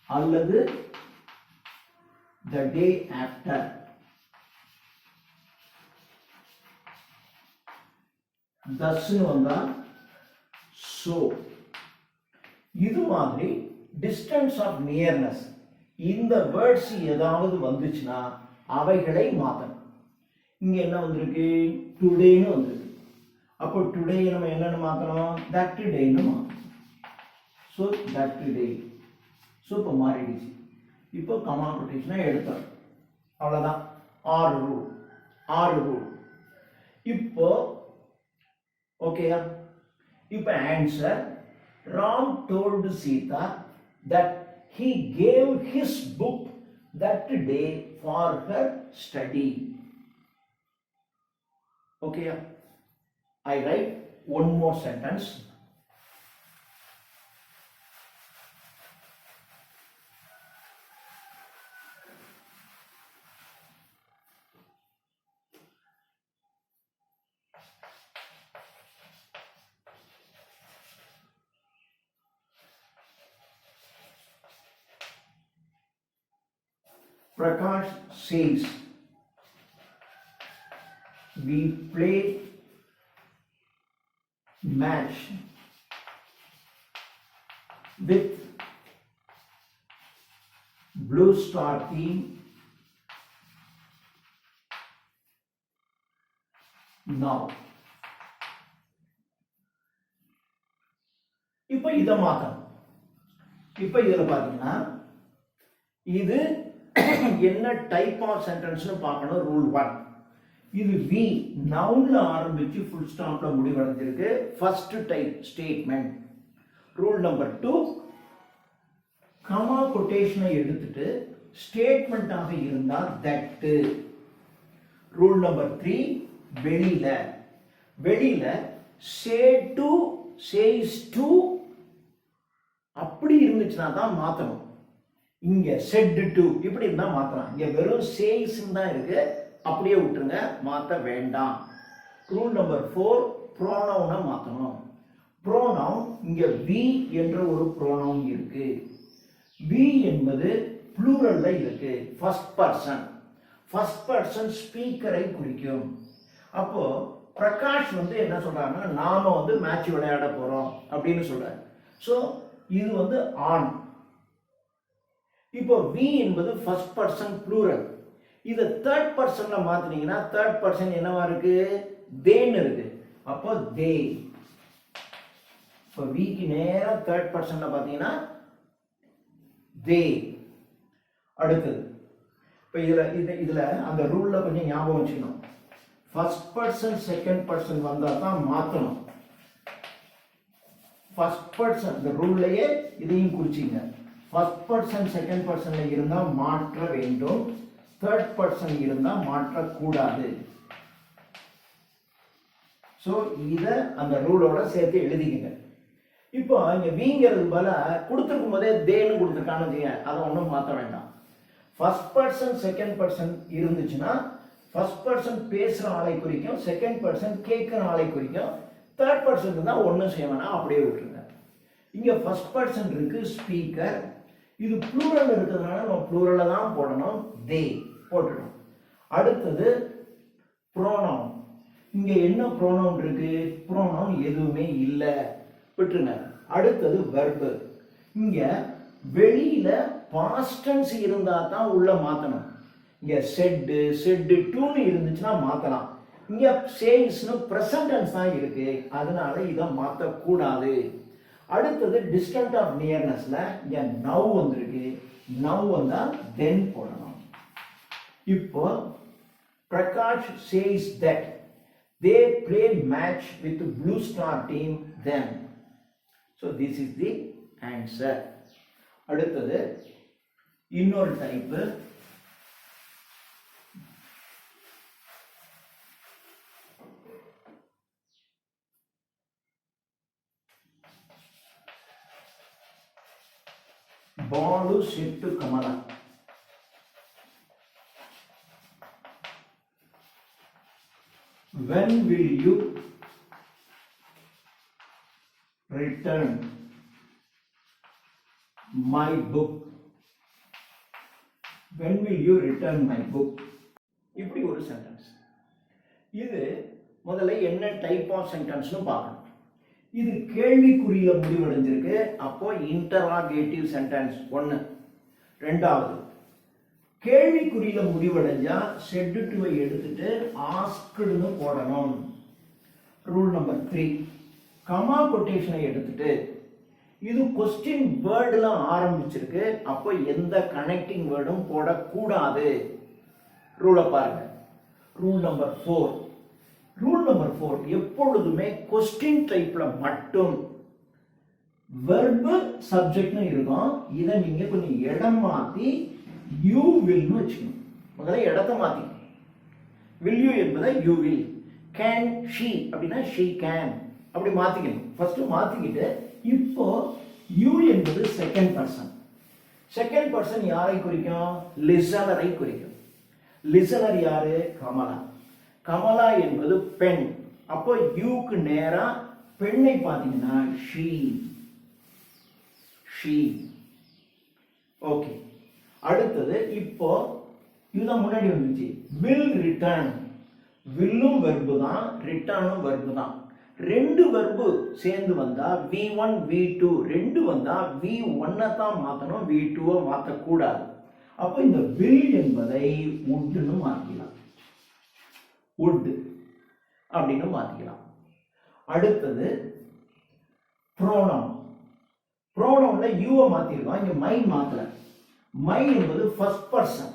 அல்லது the day after. thus னு வந்தா so. இது மாதிரி distance of nearness இந்த வேர்ட்ஸ் ஏதாவது வந்துச்சுன்னா அவைகளை மாத்தணும். இங்க என்ன வந்திருக்கு, டுடேன்னு வந்திருக்கு. அப்போ டுடே நம்ம என்னன்னு மாத்தணும், that dayன்னு மாத்தணும். so that day. ஸோ இப்போ மாறிடுச்சு. இப்போ கமா கொட்டேஷனை எடுத்தோம், அவ்வளோதான். 6 ரூல். இப்போ ஓகேயா? இப்போ answer, Ram told Sita that he gave his book that day for her study. Okay, I write one more sentence. Prakash says, we play match with Blue Star team now. இப்போ இதை மாத்தணும். இப்போ இதுல பாத்தீங்கன்னா இது என்ன டைப் ஆஃப் சென்டென்ஸ்னு பார்க்கணும். Rule 1, இது வி நவுன்ல ஆரம்பிச்சு ஃபுல் ஸ்டாப்ல முடிவடைஞ்சிருக்கு, first type statement. Rule number 2, comma கொட்டேஷனை எடுத்துட்டு ஸ்டேட்மெண்டாக இருந்தா தட். ரூல் நம்பர் 3, வெளியில சே டு, சேஸ் டு அப்படி இருந்துச்சுன்னா தான் மாற்றணும். இங்கே செட் டு இப்படி இருந்தால் மாற்றலாம். இங்கே வெறும் சேஸ்ன்னு தான் இருக்கு, அப்படியே விட்டுருங்க, மாற்ற வேண்டாம். ரூல் நம்பர் 4, ப்ரோனவுனை மாற்றணும். ப்ரோனவுன் இங்கே வி என்ற ஒரு ப்ரோனவுன் இருக்கு. வி என்பது ப்ளூரல்ல இருக்கு, ஃபர்ஸ்ட் பர்சன். ஃபர்ஸ்ட் பர்சன் ஸ்பீக்கரை குறிக்கும். அப்போ பிரகாஷ் வந்து என்ன சொல்றாருன்னா, நாம வந்து மேட்ச் விளையாட போறோம் அப்படின்னு சொல்றாரு. ஸோ இது வந்து ஆன். இப்போ வி என்பது ஃபர்ஸ்ட் பர்சன் ப்ளூரல். இதை தேர்ட் பர்சன்ல மாத்தினீங்கன்னா தேர்ட் பர்சன் என்னவா இருக்கு, தேன்னு இருக்கு. அப்போ தே. இப்போ விக்கு நேரா தேர்ட் பர்சன்ல பாத்தீங்கன்னா தே. அடுத்தது இப்போ இதுல அந்த ரூல்ல கொஞ்சம் ஞாபகம் வச்சுக்கணும். ஃபர்ஸ்ட் பர்சன் செகண்ட் பர்சன் வந்தா தான் மாத்தணும். ஃபர்ஸ்ட் பர்சன் இந்த ரூல்லையே இதையும் குறிச்சிங்க. ஃபர்ஸ்ட் பர்சன் செகண்ட் பர்சன்ல இருந்தா மாற்ற வேண்டும், தேர்ட் பர்சன் இருந்தா மாற்றக்கூடாது. ஸோ இதை அந்த ரூலோட சேர்த்து எழுதிக்கங்க. இப்போ இங்க வீங்கிறது போல கொடுத்துருக்கும் போதே தேன்னு கொடுத்துருக்கான்னு வச்சுங்க, அதை ஒன்றும் மாற்ற வேண்டாம். ஃபர்ஸ்ட் பர்சன் செகண்ட் பர்சன் இருந்துச்சுன்னா ஃபர்ஸ்ட் பர்சன் பேசுற ஆளை குறிக்கும், செகண்ட் பர்சன் கேட்கிற ஆளை குறிக்கும், தேர்ட் பர்சன் தான் ஒன்றும் செய்ய வேணாம், அப்படியே விட்டுருங்க. இங்க ஃபர்ஸ்ட் பர்சன் இருக்கு ஸ்பீக்கர், இது ப்ளூரல் இருக்கிறதுனால நம்ம ப்ளூரல்ல தான் போடணும், தே போட்டுடும். அடுத்தது ப்ரோனவுன். இங்க என்ன ப்ரோனவுன் இருக்கு, ப்ரோனவுன் எதுவுமே இல்லை, விட்டுருங்க. அடுத்தது வெர்பு. இங்க வெளியில பாஸ்ட் டென்ஸ் இருந்தா தான் உள்ள மாத்தணும். இங்க செட் டுன்னு இருந்துச்சுன்னா மாத்தலாம். இங்க சேஸ்னு பிரசன்ட் டென்ஸ் தான் இருக்கு, அதனால இதை மாத்த கூடாது. அடுத்தது டிஸ்டன்ஸ் ஆஃப் நியர்னஸ்ல இங்க நவ் வந்திருக்கு, நவ் வந்தா தென் போடணும். இப்போ Prakash says that they play match with the Blue Star team then. So this is the answer. அடுத்தது இன்னொரு type. Balu said to Kamala, when will you return my book? When will you return my book? இப்படி ஒரு sentence. இது முதல்ல என்ன type of சென்டென்ஸ்னு பார்க்கணும். இது கேள்விக்குறியில முடிவடைஞ்சிருக்கு, அப்போ இன்டராகேட்டிவ் சென்டென்ஸ் 1. ரெண்டாவது கேள்விக்குறியில முடிவடைஞ்சா செட் டுவை எடுத்துட்டு ஆஸ்க்டுன்னு போடணும். Rule number 3. கமா கொட்டேஷனை எடுத்துட்டு இது கொஸ்டின் வேர்டுல ஆரம்பிச்சிருக்கு, அப்போ எந்த கனெக்டிங் வேர்டும் போடக்கூடாது. ரூலை பாருங்க. Rule number 4. ரூல் நம்பர் 4 எப்பொழுதுமே கொஸ்டின் டைப்ல மட்டும் வெர்பு சப்ஜெக்ட்னு இருக்கும். இதை நீங்க கொஞ்சம் இடம் மாத்தி யூ வில்னு வச்சுக்கணும். முதல்ல இடத்தை மாத்தி வில் யூ என்பதை யூ வில், கேன் ஷீ அப்படின்னா ஷீ கேன், அப்படி மாத்திக்கணும். ஃபர்ஸ்ட் மாத்திக்கிட்டு இப்போ யூ என்பது செகண்ட் பர்சன். செகண்ட் பர்சன் யாரை குறிக்கும், லிசனரை குறிக்கும். லிசனர் யாரு, கமலா. கமலா என்பது பெண், அப்போ யூக்கு நேரா பெண்ணை பார்த்தீங்கன்னா ஷீ. ஷீ. ஓகே. அடுத்தது இப்போ இதுதான் முன்னாடி வந்துச்சு, வில் ரிட்டர்ன். வில்லும் வெர்பு தான், ரிட்டர்னும் வெர்பு தான். ரெண்டு வெர்பு சேர்ந்து வந்தா V1 V2 ரெண்டு வந்தா V1 தான் மாத்தணும், V2 மாத்தக்கூடாது. அப்போ இந்த வில் என்பதை வுட்னு மாத்திக்கலாம், வுட் அப்படின்னு மாத்திக்கலாம். அடுத்தது ப்ரோனவுன். ப்ரோனவுன்ல யூவை மாத்திருக்கோம், இங்க மை மாத்தல. மை என்பது ஃபர்ஸ்ட் பர்சன்.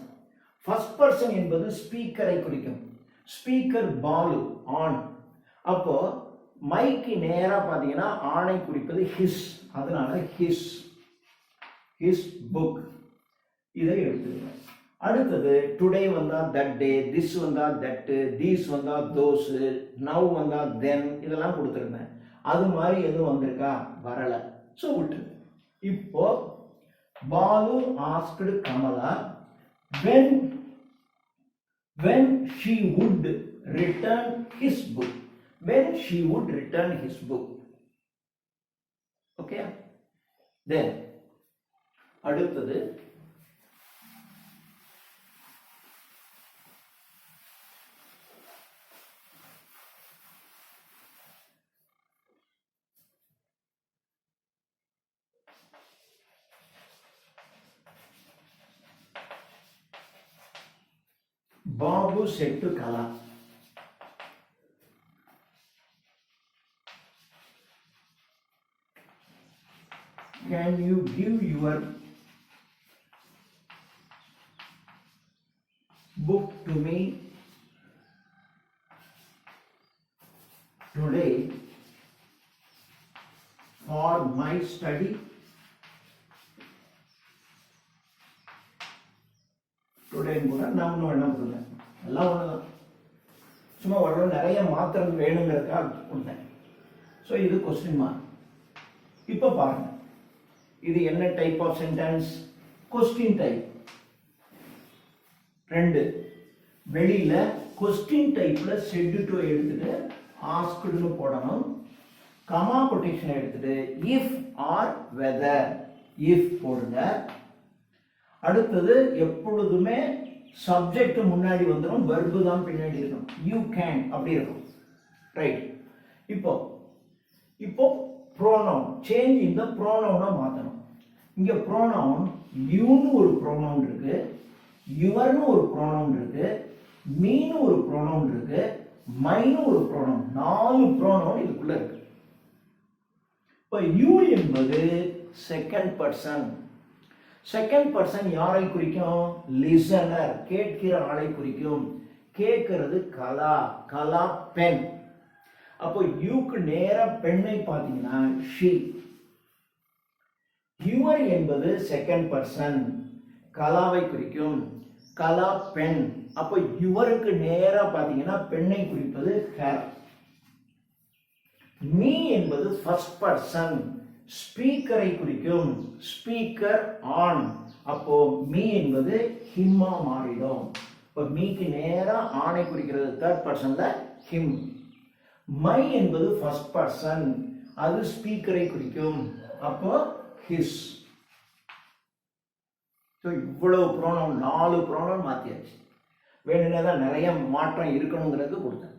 ஃபர்ஸ்ட் பர்சன் என்பது ஸ்பீக்கரை குறிக்கும். ஸ்பீக்கர் பாலு, ஆன். அப்போ மைக்கு நேரா பாத்தீங்கன்னா ஆணை குறிப்பது ஹிஸ், அதனால ஹிஸ் புக். இதை எடுத்துக்கணும். அடுத்தது டுடே வந்தா தட் டே, திஸ் வந்தா தட், தீஸ் வந்தா தோஸ், நவ் வந்தா தென், இதெல்லாம் கொடுத்துருந்தேன். அது மாதிரி எதுவும் வந்திருக்கா, வரல. ஸோ விட்டு. இப்போ Balu asked Kamala when she would return his book. When she would return his book. Okay? Then அடுத்தது Babu said to Kala, can you give your book to me today for my study? Today கூட நான் ஒன்றும் என்ன பண்ணல, எல்லாம் ஒன்றுதான், சும்மா உடனே நிறைய மாத்திரம் வேணுங்கிறதுக்காக கொடுத்தேன். ஸோ இது கொஸ்டின் மார்க். இப்போ பாருங்க, இது என்ன type of sentence? Question type. ரெண்டு, வெளியில கொஸ்டின் டைப்ல செட் டு எடுத்துட்டு ஆஸ்க்டுன்னு போடணும், கமா கொட்டேஷன் எடுத்துட்டு இஃப் ஆர் வெதர் இஃப் போடுங்க. அடுத்தது எப்பொழுதுமே சப்ஜெக்ட் முன்னாடி வந்துடும், வெர்பு தான் பின்னாடி இருக்கணும். யூ கேன் அப்படி இருக்கும். ரைட். இப்போ ப்ரோனவுன் சேஞ்ச் இந்த ப்ரோனவுனை மாற்றணும். இங்க ப்ரோனவுன் யூன்னு ஒரு ப்ரோனவுன் இருக்கு, யுவர்னு ஒரு ப்ரோனவுன் இருக்கு, மீன்னு ஒரு ப்ரோனவுன் இருக்கு, மைன்னு ஒரு ப்ரோனவுன். 4 ப்ரோனவுன் இதுக்குள்ள இருக்கு. இப்போ யூ என்பது செகண்ட் பர்சன். செகண்ட் பர்சன் யாரை குறிக்கும்? லிசனர், கேட்கிற ஆளை குறிக்கும். கேட்கிறது கலா, கலா பெண். அப்போ யூக்கு நேர பெண்ணை பார்த்தீங்கன்னா ஷி. யுவர் என்பது செகண்ட் பர்சன், கலாவை குறிக்கும், கலா பெண். அப்போ யுவருக்கு நேரா பார்த்தீங்கன்னா பெண்ணை குறிப்பது ஹர். மீ என்பது ஃபர்ஸ்ட் பர்சன், ஸ்பீக்கரை குறிக்கும், ஸ்பீக்கர் ஆன். அப்போ மீ என்பது ஹிம்மா மாறிடும். இப்போ மீக்கு நேரா ஆணை குறிக்கிறது தேர்ட் பர்சன்ல ஹிம். மை என்பது ஃபர்ஸ்ட் பர்சன், அது ஸ்பீக்கரை குறிக்கும், அப்போ ஹிஸ். ஸோ இவ்வளவு ப்ரோனவுன் 4 ப்ரோனவுன் மாத்தியாச்சு. வேணும்னா நிறைய மாற்றம் இருக்கணுங்கிறது கொடுத்தேன்.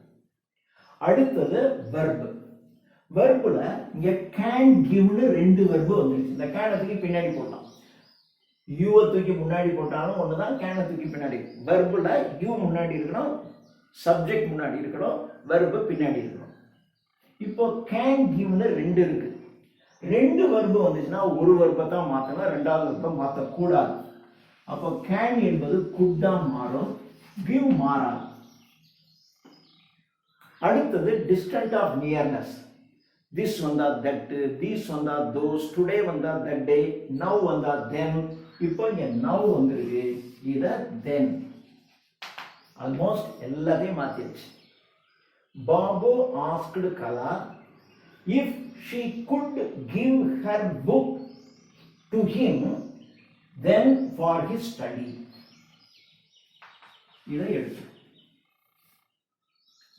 அடுத்தது வெர்பு. வெர்புல இங்க கேன் கிவ்னு 2 வெர்பு வந்துருச்சு. இந்த கேனை தூக்கி பின்னாடி போடலாம், யூவை தூக்கி முன்னாடி போட்டாலும் ஒண்ணுதான், கேனை தூக்கி பின்னாடி. வெர்புல யூ முன்னாடி இருக்கணும், சப்ஜெக்ட் முன்னாடி இருக்கணும், வெர்பு பின்னாடி இருக்கணும். இப்போ கேன் கிவ்னு 2 இருக்கு. 2 வெர்பு வந்துச்சுன்னா ஒரு வெர்பை தான் மாற்றணும், 2வது வெர்பை மாற்றக்கூடாது. அப்போ கேன் என்பது குட் தான் மாறும், கிவ் மாறாது. அடுத்தது டிஸ்டன்ட் ஆஃப் நியர்னஸ். திஸ் வந்தா தட், தீஸ் வந்தா தோஸ், டுடே வந்தா தட் டே, நவ் வந்தா தென். இப்போ இங்க நவ் வந்துருக்கு, இத தென். ஆல்மோஸ்ட் எல்லாத்தையும் மாத்தியாச்சு. Babu asked Kala if she could give her book to him then for his study. இதை எடுத்து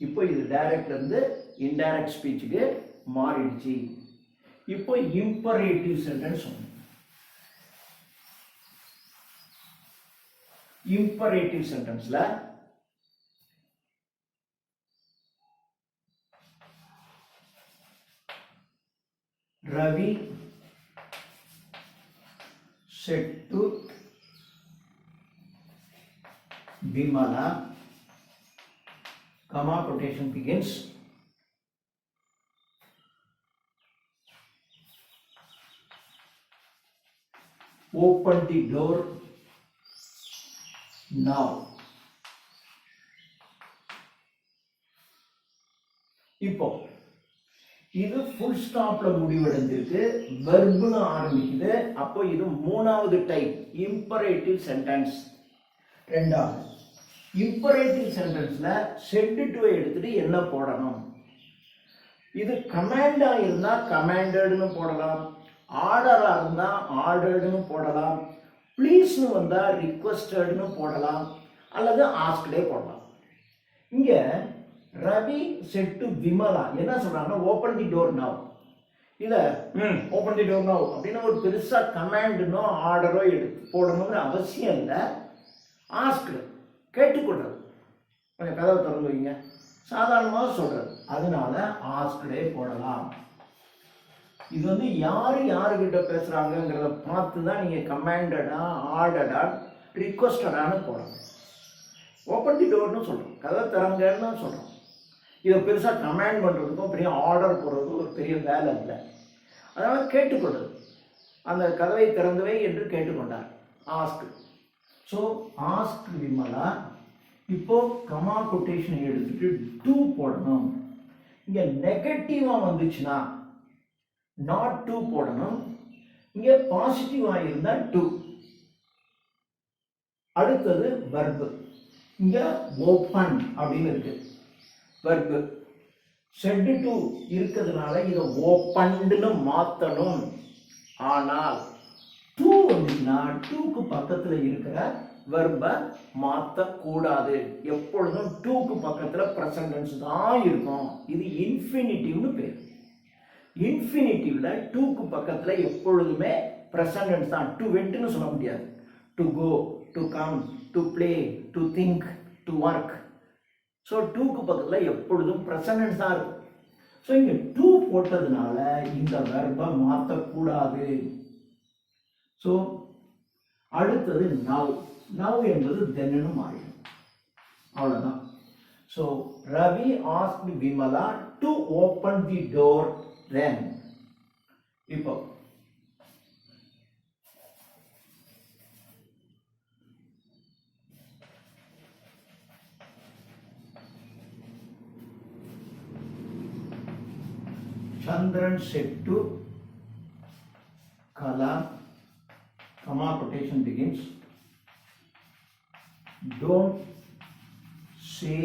இப்போ இது டைரக்ட்ல இருந்து இன்டைரக்ட் ஸ்பீச்சுக்கு மாறிடுச்சு. இப்போ இம்பரேட்டிவ் சென்டென்ஸ். இம்பரேட்டிவ் சென்டென்ஸ்ல Ravi said to Bimala, comma quotation begins, open the door now. இப்போ இது ஃபுல் ஸ்டாப்ல முடிவடைந்திருக்கு, வெர்புல ஆரம்பிக்குது. அப்போ இது 3வது டைப் இம்பரேட்டிவ் சென்டென்ஸ். 2வது இம்பரேட்டிவ் சென்டென்ஸ்ல செட் டு எடுத்துட்டு என்ன போடணும்? இது கமாண்டா இருந்தா கமாண்டட்னு போடலாம், ஆர்டராக இருந்தால் ஆர்டர்டுன்னு போடலாம், ப்ளீஸ்னு வந்தால் ரிக்வஸ்டட்னு போடலாம், அல்லது ஆஸ்க்டே போடலாம். இங்கே ரவி செட் டு விமலா என்ன சொல்கிறாங்கன்னா ஓப்பன் தி டோர் நவ். இதை ஓப்பன் தி டோர் நவ் அப்படின்னு ஒரு பெருசாக கமாண்டுனோ ஆர்டரோ எடுத்து போடணுங்கிற அவசியம் இல்லை. ஆஸ்க்டு கேட்டுக்கொள்றது, கொஞ்சம் கதவை திறந்து வைங்க, சாதாரணமாக சொல்கிறது. அதனால ஆஸ்க்டே போடலாம். இது வந்து யாருக்கிட்ட பேசுகிறாங்கங்கிறத பார்த்து தான் நீங்கள் கமாண்டடா ஆர்டரா ரிக்வஸ்டடான்னு போடணும். ஓப்பன் தி டோர்னு சொல்கிறோம், கதை திறங்கன்னு சொல்கிறோம். இதை பெருசாக கமாண்ட் பண்ணுறதுக்கும் பெரிய ஆர்டர் போடுறதுக்கும் ஒரு பெரிய வேலை இல்லை. அதனால் கேட்டுக்கொள்வது, அந்த கதவை திறந்தவை என்று கேட்டுக்கொண்டார். ஆஸ்க். So ask Vimala. இப்போ கமா கொட்டேஷனை எடுத்துட்டு டூ போடணும். இங்கே நெகட்டிவாக வந்துச்சுன்னா நாட் டூ போடணும். இங்கே பாசிட்டிவாக இருந்தால் டூ. அடுத்தது வர்பு. இங்கே ஓப்பன் அப்படின்னு இருக்கு வர்பு. செட் டு இருக்கிறதுனால இதை ஓப்பன்டுன்னு மாற்றணும். ஆனால் டூ வந்துச்சுன்னா டூக்கு பக்கத்தில் இருக்கிற வர்பை மாற்றக்கூடாது. எப்பொழுதும் டூக்கு பக்கத்தில் ப்ரெசன்டென்ஸ் தான் இருக்கும். இது இன்ஃபினிட்டிவ்னு பேர். இன்ஃபினிட்டிவ்ல டூக்கு பக்கத்தில் எப்பொழுதுமே ப்ரெசன்டென்ஸ் தான். டு வெண்ட்னு சொல்ல முடியாது. To go, to come, to play, to think, to work. So டூக்கு பக்கத்தில் எப்பொழுதும் ப்ரெசன்டென்ஸ் தான் இருக்கும். ஸோ இங்கே டூ போட்டதுனால இந்த வெர்பை மாற்றக்கூடாது. ஸோ அடுத்தது நவ். நவ் என்பது தென்னு மாறிடும். அவ்வளோதான். So Ravi asked Vimala to open the door then. இப்போ Chandran said to Kala, comma quotation begins, don't say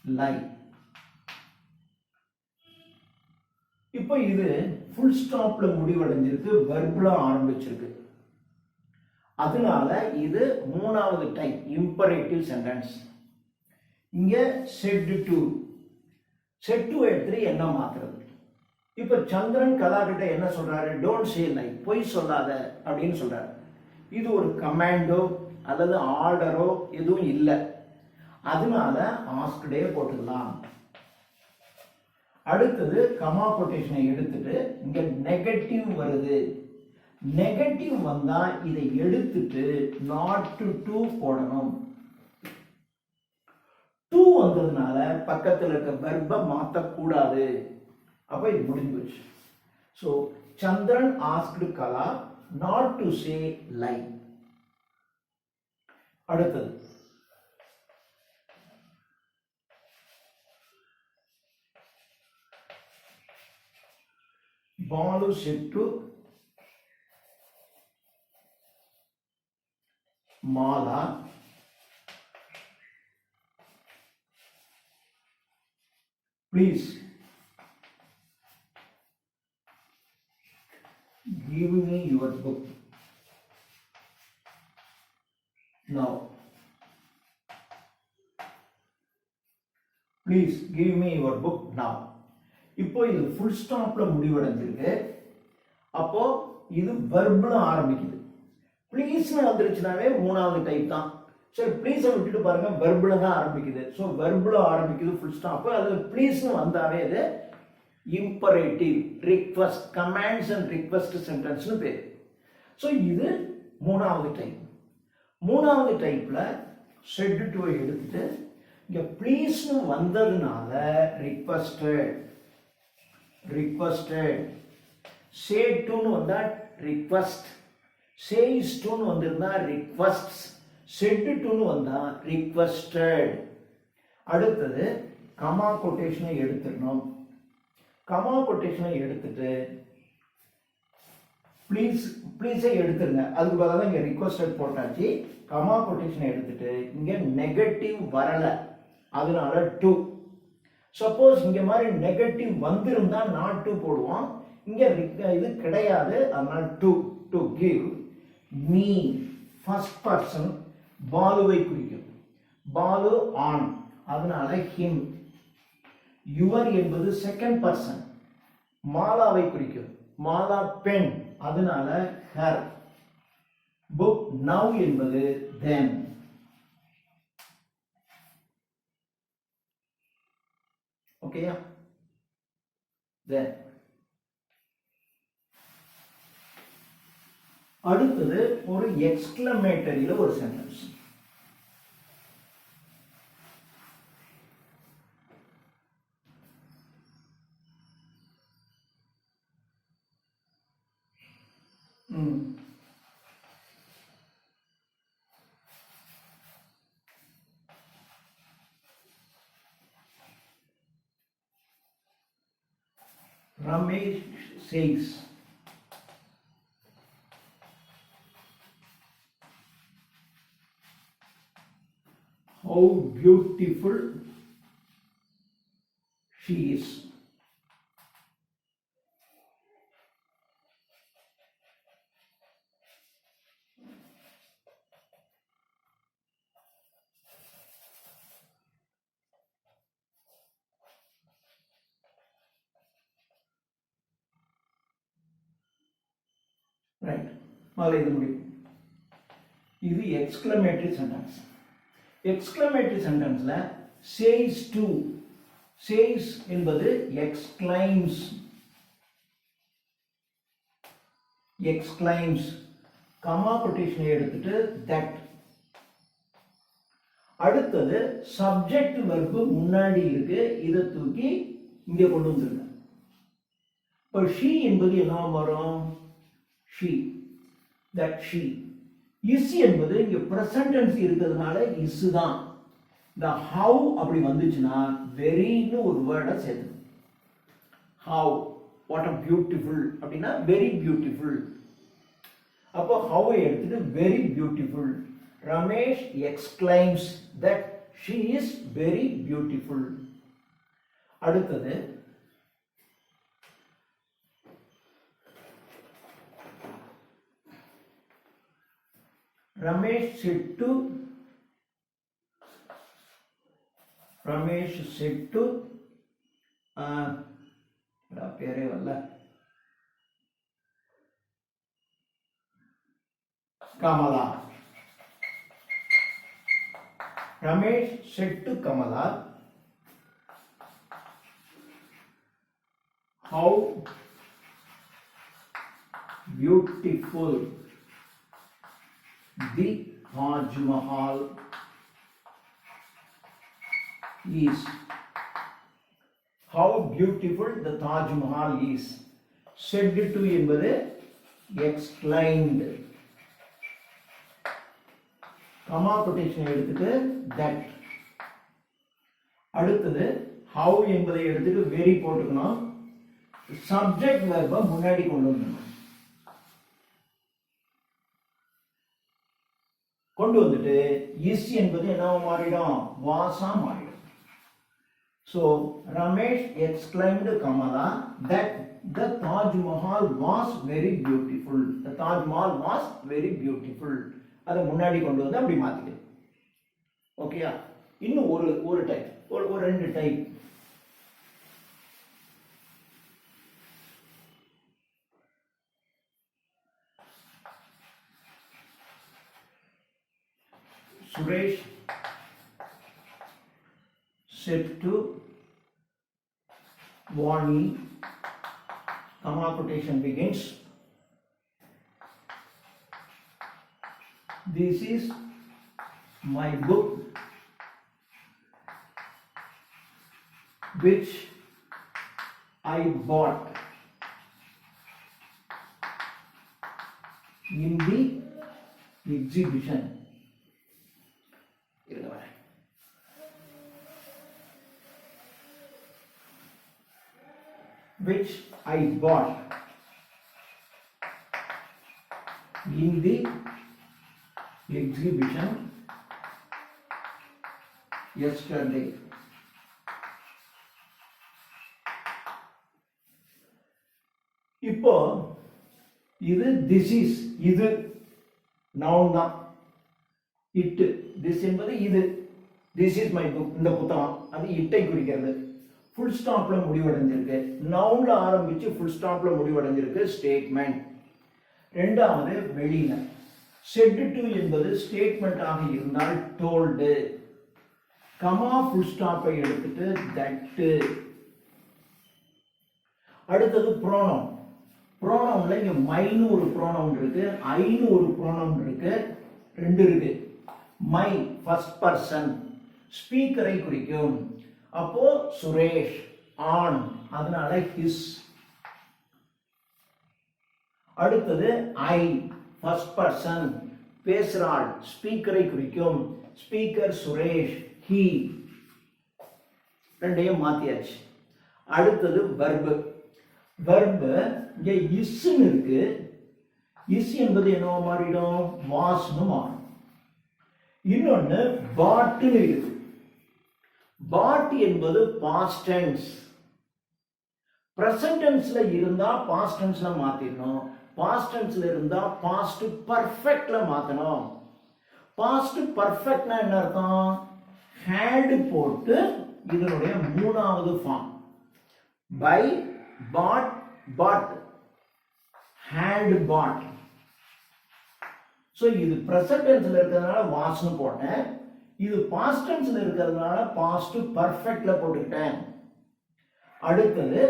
lie. இப்போ இது ஃபுல் ஸ்டாப்ல முடிவடைஞ்சிருக்கு, வெர்ப்ல ஆரம்பிச்சிருக்கு. அதனால இது மூணாவது டைப் இம்பரேட்டிவ் சென்டென்ஸ். இங்க said to, said to எடுத்து என்ன மாத்துறது? இப்போ சந்திரன் கலா கிட்ட என்ன சொல்றாரு? டோன்ட் சே லை, பொய் சொல்லாத அப்படின்னு சொல்றாரு. இது ஒரு கமாண்டோ அல்லது ஆர்டரோ எதுவும் இல்லை. அதனால ஆஸ்க்டே போட்டுக்கலாம். அடுத்தது கமா கொட்டேஷனை எடுத்துட்டு இங்க நெகட்டிவ் வருது. நெகட்டிவ் வந்தா இதை எடுத்துட்டு நாட் டு போடணும். டூ வந்ததுனால பக்கத்தில் இருக்க வெர்பை மாற்றக்கூடாது. அப்போ இது முடிஞ்சு போச்சு. So Chandran asked Kala not to say lie. அடுத்தது Balu said to Mala please give me your book now. Please give me your book now. இப்போ இது ஃபுல் ஸ்டாப்ல முடிவடைஞ்சிருக்கு. அப்போ இது வெர்ப்ல ஆரம்பிக்குது. ப்ளீஸ்னு வந்துருச்சுனாவே மூணாவது டைப் தான். சரி, ப்ளீஸை விட்டுட்டு பாருங்க, வெர்ப்ல தான் ஆரம்பிக்குது. ஸோ வெர்ப்ல ஆரம்பிக்குது ஃபுல் ஸ்டாப். அது ப்ளீஸ்னு வந்தாவே அது imperative, request, commands and request சென்டென்ஸ்னு பேர். ஸோ இது மூணாவது டைப். மூணாவது டைப்ல செட் டு எடுத்துட்டு இங்க ப்ளீஸ்னு வந்ததுனால ரிக்வஸ்டட், ரிக்வஸ்டட். சே டுன்னு வந்தா ரிக்வஸ்ட், சேஸ் டுன்னு வந்திருந்தா ரிக்வஸ்ட்ஸ், செட் டுன்னு வந்தா ரிக்வஸ்டட். அடுத்தது கமா கொட்டேஷனை எடுத்துடணும். கமா கொட்டேஷனை எடுத்துட்டு ப்ளீஸை எடுத்துருங்க. அதுக்கு பதிலாக இங்கே ரிக்வஸ்டட் போட்டாச்சு. கமா கொட்டேஷனை எடுத்துட்டு இங்கே நெகட்டிவ் வரல, அதனால டூ. சப்போஸ் இங்கே மாதிரி நெகட்டிவ் வந்திருந்தா நாட் டூ போடுவோம். இங்க இது கிடையாது. அதனால to give me first person பாலுவை குறிக்கும். பாலு ஆண், அதனால ஹிம். யுவர் என்பது செகண்ட் பர்சன் மாலாவை குறிக்கும். மாலா பெண், அதனால ஹர். புக் நவ் என்பது தென். ஓகேயா? தென் அடுத்தது ஒரு எக்ஸ்கிளமேட்டரியில ஒரு sentence. Ramesh says, how beautiful she is. Right. இது எக்ஸ்கிளமேட்டரி சென்டென்ஸ். எக்ஸ்கிளமேட்டரி சென்டென்ஸ்ல says to, says என்பது exclaims, exclaims. கமா கொட்டேஷனை எடுத்துட்டு that. அடுத்தது சப்ஜெக்ட் வெர்பு முன்னாடி இருக்கு, இதை தூக்கி இங்க கொண்டு வந்துருங்க. இப்போ she என்பது என்ன வரும்? she, that she. is என்பது இங்க present tense இருக்கிறதுனால is தான். இந்த how அப்படி வந்துச்சுன்னா வெரின்னு ஒரு வேர்டை சேர்த்து. how, what a beautiful அப்படின்னா very beautiful. அப்போ how எடுத்துட்டு very beautiful. Ramesh exclaims that she is very beautiful. அடுத்தது Ramesh said to பேரே வரல, Kamala. Ramesh said to Kamala, how beautiful the Taj Mahal is. How beautiful the Taj Mahal is. Said to என்பது exclaimed. Comma quotation எடுத்துட்டு that. அடுத்தது how என்பதை எடுத்துட்டு very போட்டுக்கணும். Subject வெர்பை முன்னாடி கொண்டு வரணும். கொண்டு வந்துட்டு is என்பது என்னவா மாறிடும்? வாசா மாறிடும். So Ramesh exclaimed Kamala that the Taj Mahal was very beautiful. The Taj Mahal was very beautiful. அதை முன்னாடி கொண்டு வந்து அப்படி மாத்திக்கணும். ஓகேயா? இன்னும் ஒரு டைப், ஒரு ரெண்டு type. Suresh said to Vani, comma quotation begins, this is my book which I bought in the exhibition. Which I bought in the exhibition yesterday. இப்போ இது திஸ் இஸ், இது நவுன் தான். இட்டு, திஸ் என்பது இது, திஸ் இஸ் மை புக், இந்த புத்தகம், அது இட்டை குறிக்கிறது. ஃபுல் ஸ்டாப்ல முடிவடைஞ்சிருக்கு. நவுன்ல ஆரம்பிச்சு ஃபுல் ஸ்டாப்ல முடிவடைஞ்சிருக்கு ஸ்டேட்மெண்ட். ரெண்டாவது வெளியில. செட் டு என்பது ஸ்டேட்மெண்ட் ஆக இருந்தால் டோல்டு. கமா ஃபுல் ஸ்டாப்பை எடுத்துட்டு தட்டு. அடுத்தது ப்ரோனவுன். ப்ரோனவுன்ல இங்க மைன்னு ஒரு ப்ரோனவுன் இருக்கு, ஐன்னு ஒரு ப்ரோனவுன் இருக்கு, ரெண்டு இருக்கு. மை ஃபர்ஸ்ட் பர்சன் ஸ்பீக்கரை குறிக்கும். அப்போ சுரேஷ் ஆன், அதனால ஹிஸ். அடுத்தது ஐ ஃபர்ஸ்ட் பர்சன் பேசுறாள் ஸ்பீக்கரை குறிக்கும். Speaker Suresh he. ரெண்டையும் மாத்தியாச்சு. அடுத்தது வெர்பு. வெர்பு இங்க இஸ்ன்னு இருக்கு. இஸ் என்பது என்னவோ மாறிடும், வாஸ்னு மாறும். இன்னொன்னு பாட்னு இருக்கு. பாட் என்பது பாஸ்ட் டென்ஸ். பிரசன்ட் டென்ஸ்ல இருந்தா பாஸ்ட் டென்ஸ்ல மாத்திடணும், பாஸ்ட் டென்ஸ்ல இருந்தா பாஸ்ட் பர்ஃபெக்ட்ல மாத்தணும். பாஸ்ட் பர்ஃபெக்ட்னா என்ன அர்த்தம்? ஹேட் போட்டு இதனுடைய மூணாவது form. Buy, bought, bought, had bought. So இது ப்ரெசன்ட் டென்ஸ்ல இருக்கிறதுனால வாஸ்னு போட்டேன், இது பாஸ்ட் டென்ஸ்ல இருக்கிறதுனால பாஸ்ட் பர்ஃபெக்ட்ல போட்டுக்கிட்டேன். அடுத்தது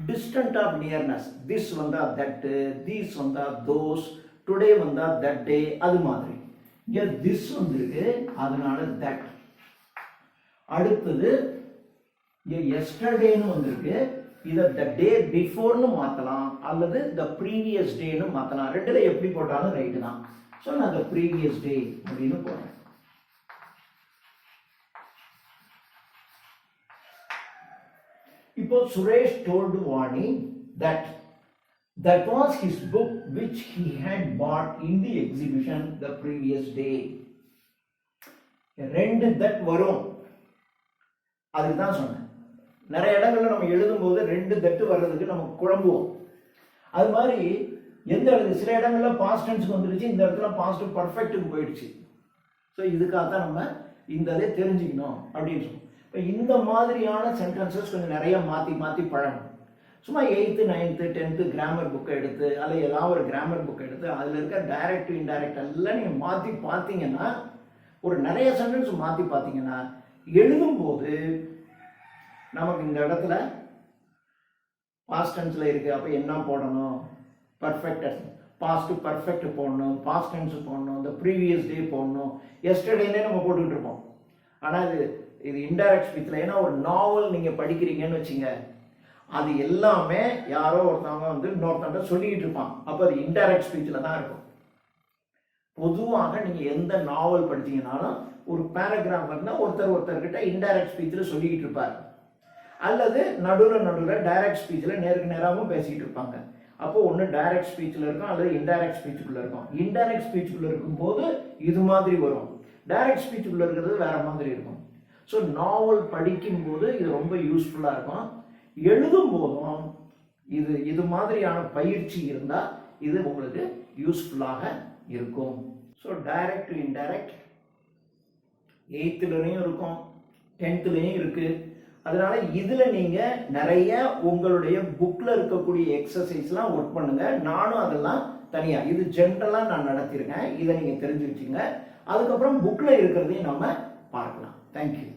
டிஸ்டன்ட் ஆஃப் நியர்னஸ். திஸ் வந்தா தட், தீஸ் வந்தா தோஸ், டுடே வந்தா தட் டே, அது மாதிரி. இங்க திஸ் வந்திருக்கு, அதனால தட். அடுத்தது இங்க எஸ்டர்டேன்னு வந்திருக்கு, இதை த டே பிஃபோர்னு மாற்றலாம் அல்லது த ப்ரீவியஸ் டேன்னு மாற்றலாம். ரெண்டுல எப்படி போட்டாலும் ரைட்டு தான். ஸோ நான் த ப்ரீவியஸ் டே அப்படின்னு போடுறேன். இப்போ Suresh told Vani that was his book which he had bought in the exhibition the previous day. ரெண்டு தட் வரும், அதுக்கு தான் சொன்னேன். நிறைய இடங்கள்ல நம்ம எழுதும்போது ரெண்டு தட்டு வர்றதுக்கு நம்ம குழம்புவோம். அது மாதிரி எந்த இடத்துல சில இடங்கள்ல பாஸ்ட் டென்ஸ்க்கு வந்துருச்சு, இந்த இடத்துல பாஸ்ட் பர்ஃபெக்ட்டுக்கு போயிடுச்சு. ஸோ இதுக்காக தான் நம்ம இந்த இதை தெரிஞ்சுக்கணும் அப்படின்னு சொல்லுவோம். இப்போ இந்த மாதிரியான சென்டென்சஸ் கொஞ்சம் நிறைய மாற்றி மாற்றி பழகணும். சும்மா 8th 9th 10th கிராமர் புக்கை எடுத்து அல்லது ஏதாவது ஒரு கிராமர் புக் எடுத்து அதில் இருக்க டைரக்ட் இன்டைரக்ட் எல்லாம் நீங்கள் மாற்றி பார்த்தீங்கன்னா, ஒரு நிறைய சென்டென்ஸ் மாற்றி பார்த்தீங்கன்னா எழுதும்போது நமக்கு இந்த இடத்துல பாஸ்ட் டென்ஸ்ல இருக்கு, அப்போ என்ன போடணும்? பர்ஃபெக்ட், பாஸ்ட் பர்ஃபெக்ட் போடணும், பாஸ்ட் டென்ஸ் போடணும், இந்த ப்ரீவியஸ் டே போடணும், எஸ்டர்டேனே நம்ம போட்டுக்கிட்டு இருப்போம். ஆனால் இது இன்டைரக்ட் ஸ்பீச்ல. ஏன்னா ஒரு நாவல் நீங்க படிக்கிறீங்கன்னு வச்சுங்க, அது எல்லாமே யாரோ ஒருத்தவங்க வந்து இன்னொருத்தவங்க சொல்லிக்கிட்டு இருப்பான், அப்போ அது இன்டைரக்ட் ஸ்பீச்ல தான் இருக்கும். பொதுவாக நீங்க எந்த நாவல் படிச்சீங்கன்னாலும் ஒரு பேராகிராஃப் இருந்தால் ஒருத்தர்கிட்ட இன்டைரக்ட் ஸ்பீச்சில் சொல்லிக்கிட்டு இருப்பார், அல்லது நடுவில் டைரக்ட் ஸ்பீச்சில் நேருக்கு நேராகவும் பேசிக்கிட்டு இருப்பாங்க. அப்போ ஒன்று டைரக்ட் ஸ்பீச்சில் இருக்கும் அல்லது இன்டைரக்ட் ஸ்பீச்சுக்குள்ள இருக்கும். இன்டைரக்ட் ஸ்பீச்சுக்குள்ள இருக்கும்போது இது மாதிரி வரும், டைரக்ட் ஸ்பீச்சுக்குள்ள இருக்கிறது வேற மாதிரி இருக்கும். ஸோ நாவல் படிக்கும்போது இது ரொம்ப யூஸ்ஃபுல்லாக இருக்கும். எழுதும் போதும் இது மாதிரியான பயிற்சி இருந்தால் இது உங்களுக்கு யூஸ்ஃபுல்லாக இருக்கும். So direct to indirect 8th இருக்கும், 10th இருக்கு. அதனால இதுல நீங்க நிறைய உங்களுடைய புக்ல இருக்கக்கூடிய எக்ஸசைஸ்லாம் ஒர்க் பண்ணுங்க. நானும் அதெல்லாம் தனியா இது ஜென்ரலா நான் நடத்திருக்கேன், இதை நீங்க தெரிஞ்சு வச்சுங்க. அதுக்கப்புறம் புக்ல இருக்கிறதையும் நம்ம பார்க்கலாம். தேங்க்யூ.